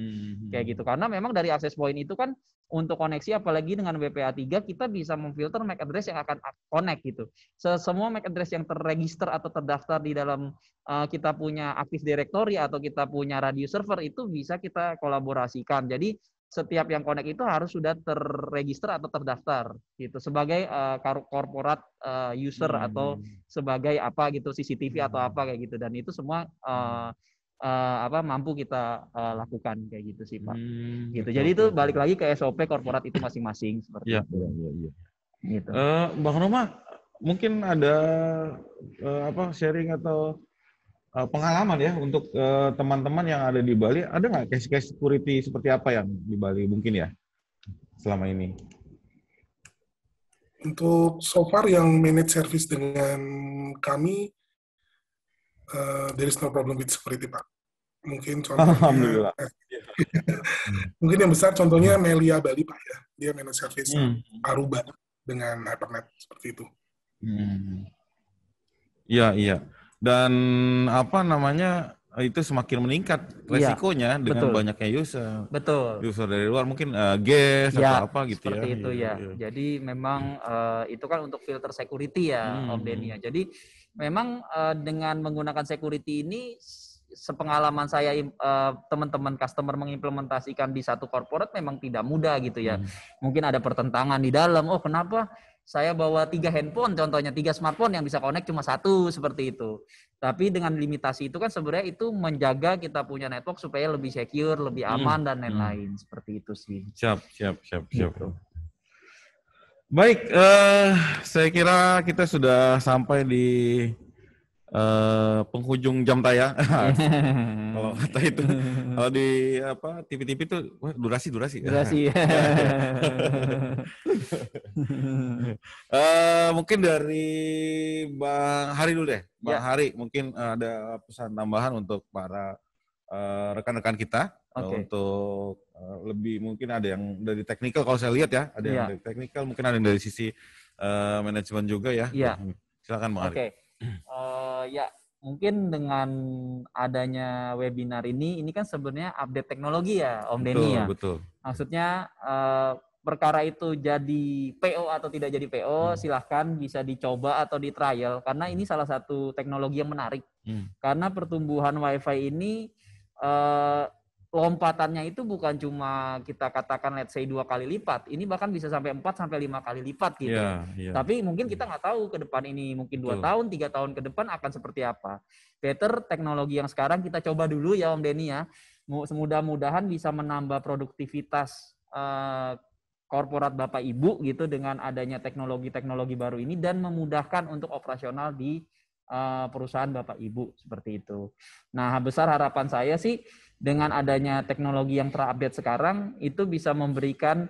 Kayak gitu. Karena memang dari access point itu kan untuk koneksi, apalagi dengan WPA3, kita bisa memfilter MAC address yang akan connect gitu. Semua MAC address yang terregister atau terdaftar di dalam kita punya Active Directory atau kita punya radio server itu bisa kita kolaborasikan. Jadi setiap yang connect itu harus sudah terregister atau terdaftar gitu sebagai korporat user atau sebagai apa gitu, CCTV atau apa kayak gitu, dan itu semua mampu kita lakukan kayak gitu sih Pak. Gitu. Jadi itu balik lagi ke SOP korporat itu masing-masing seperti itu. Iya. Gitu. Bang Roma, mungkin ada sharing atau pengalaman ya untuk teman-teman yang ada di Bali, ada nggak case security seperti apa yang di Bali mungkin ya selama ini? Untuk so far yang manage service dengan kami, there is no problem with security Pak. Mungkin contohnya, Alhamdulillah. Mungkin yang besar contohnya Melia Bali Pak ya, dia manage service Aruba dengan Hypernet seperti itu. Iya. Dan itu semakin meningkat resikonya dengan banyaknya user. Betul. User dari luar mungkin guest atau apa gitu seperti itu ya. Jadi memang itu kan untuk filter security ya, Om Denny ya. Jadi memang dengan menggunakan security ini, sepengalaman saya teman-teman customer mengimplementasikan di satu corporate memang tidak mudah gitu ya. Mungkin ada pertentangan di dalam. Oh, kenapa saya bawa 3 handphone, contohnya 3 smartphone yang bisa connect cuma 1, seperti itu. Tapi dengan limitasi itu kan sebenarnya itu menjaga kita punya network supaya lebih secure, lebih aman dan lain-lain. Seperti itu sih. Siap. Gitu. Baik, saya kira kita sudah sampai di penghujung jam tayang. Kalau kata itu, kalau di TV-TV itu durasi. Mungkin dari Bang Hari dulu deh. Bang Hari mungkin ada pesan tambahan untuk para rekan-rekan kita untuk lebih, mungkin ada yang dari teknikal kalau saya lihat ya, ada yang dari teknikal, mungkin ada yang dari sisi manajemen juga ya. Silakan Bang Hari. Ya, mungkin dengan adanya webinar ini kan sebenarnya update teknologi ya, Om Denny ya. Betul. Maksudnya perkara itu jadi PO atau tidak jadi PO, silahkan bisa dicoba atau di trial, karena ini salah satu teknologi yang menarik. Karena pertumbuhan WiFi ini lompatannya itu bukan cuma kita katakan let's say 2 kali lipat, ini bahkan bisa sampai 4 sampai 5 kali lipat gitu. Tapi mungkin kita nggak tahu ke depan ini, mungkin 2 tahun, 3 tahun ke depan akan seperti apa. Better teknologi yang sekarang kita coba dulu ya Om Denny ya. Mudah-mudahan bisa menambah produktivitas korporat Bapak Ibu gitu dengan adanya teknologi-teknologi baru ini, dan memudahkan untuk operasional di perusahaan Bapak Ibu, seperti itu. Nah, besar harapan saya sih dengan adanya teknologi yang terupdate sekarang itu bisa memberikan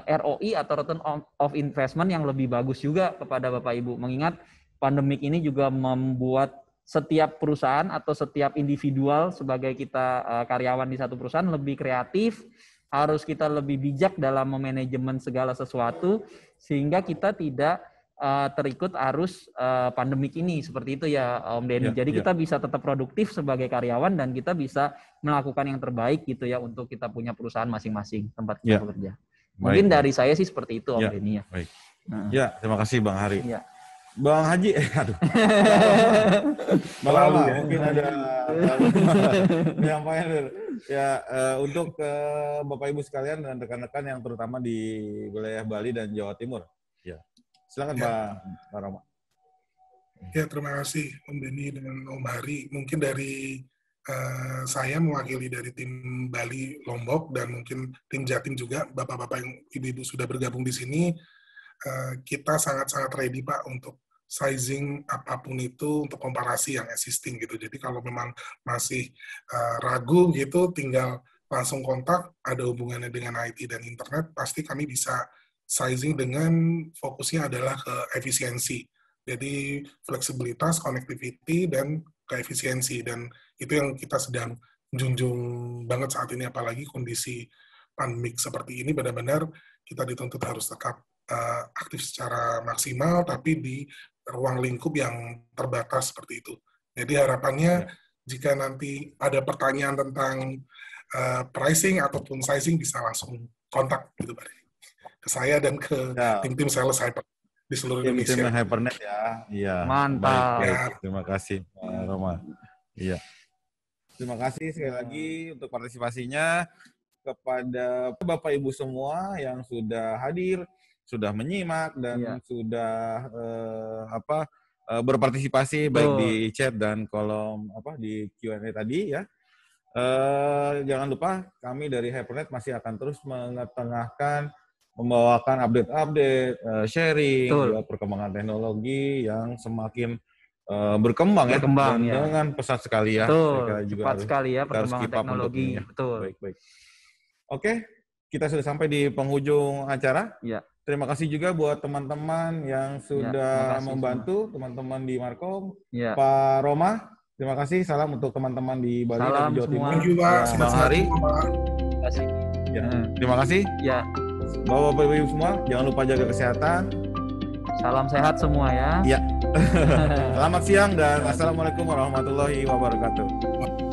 ROI atau return of investment yang lebih bagus juga kepada Bapak Ibu. Mengingat pandemik ini juga membuat setiap perusahaan atau setiap individual sebagai kita karyawan di satu perusahaan lebih kreatif, harus kita lebih bijak dalam memanajemen segala sesuatu sehingga kita tidak terikut arus pandemik ini, seperti itu ya Om Denny. Jadi kita bisa tetap produktif sebagai karyawan dan kita bisa melakukan yang terbaik gitu ya untuk kita punya perusahaan masing-masing tempat kita bekerja. Mungkin dari saya sih seperti itu Om Denny ya. Baik. Terima kasih Bang Hari. Bang Haji, Bang Rama, mungkin ada penyampaian untuk Bapak Ibu sekalian dan rekan-rekan yang terutama di wilayah Bali dan Jawa Timur. Silakan Pak Rama. Terima kasih Om Denny dan Om Hari. Mungkin dari saya mewakili dari tim Bali Lombok dan mungkin tim Jatim juga, bapak-bapak yang ibu-ibu sudah bergabung di sini, kita sangat-sangat ready Pak untuk sizing apapun itu untuk komparasi yang existing gitu. Jadi kalau memang masih ragu gitu, tinggal langsung kontak, ada hubungannya dengan IT dan internet, pasti kami bisa sizing dengan fokusnya adalah ke efisiensi. Jadi fleksibilitas, connectivity, dan keefisiensi. Dan itu yang kita sedang junjung banget saat ini, apalagi kondisi pandemik seperti ini, benar-benar kita dituntut harus tetap aktif secara maksimal, tapi di ruang lingkup yang terbatas seperti itu. Jadi harapannya jika nanti ada pertanyaan tentang pricing ataupun sizing, bisa langsung kontak gitu Pak, ke saya dan ke tim-tim sales Hyper di seluruh Indonesia. Tim Hypernet ya. Iya. Mantap. Baik. Terima kasih Pak Roma. Iya. Terima kasih sekali lagi untuk partisipasinya kepada Bapak Ibu semua yang sudah hadir, sudah menyimak dan sudah berpartisipasi baik di chat dan kolom di Q&A tadi ya. Jangan lupa kami dari Hypernet masih akan terus mengetengahkan, membawakan update-update, sharing, perkembangan teknologi yang semakin berkembang ya. Dengan pesat sekali ya. Cepat sekali ya perkembangan teknologi. Betul. Baik. Oke, kita sudah sampai di penghujung acara. Terima kasih juga buat teman-teman yang sudah membantu, teman-teman di Markom. Pak Roma, terima kasih. Salam untuk teman-teman di Bali dan di Jawa Timur. Bang Hari. Terima kasih. Terima kasih. Bapak-bapak ibu semua, jangan lupa jaga kesehatan. Salam sehat semua ya. Selamat siang dan assalamualaikum warahmatullahi wabarakatuh.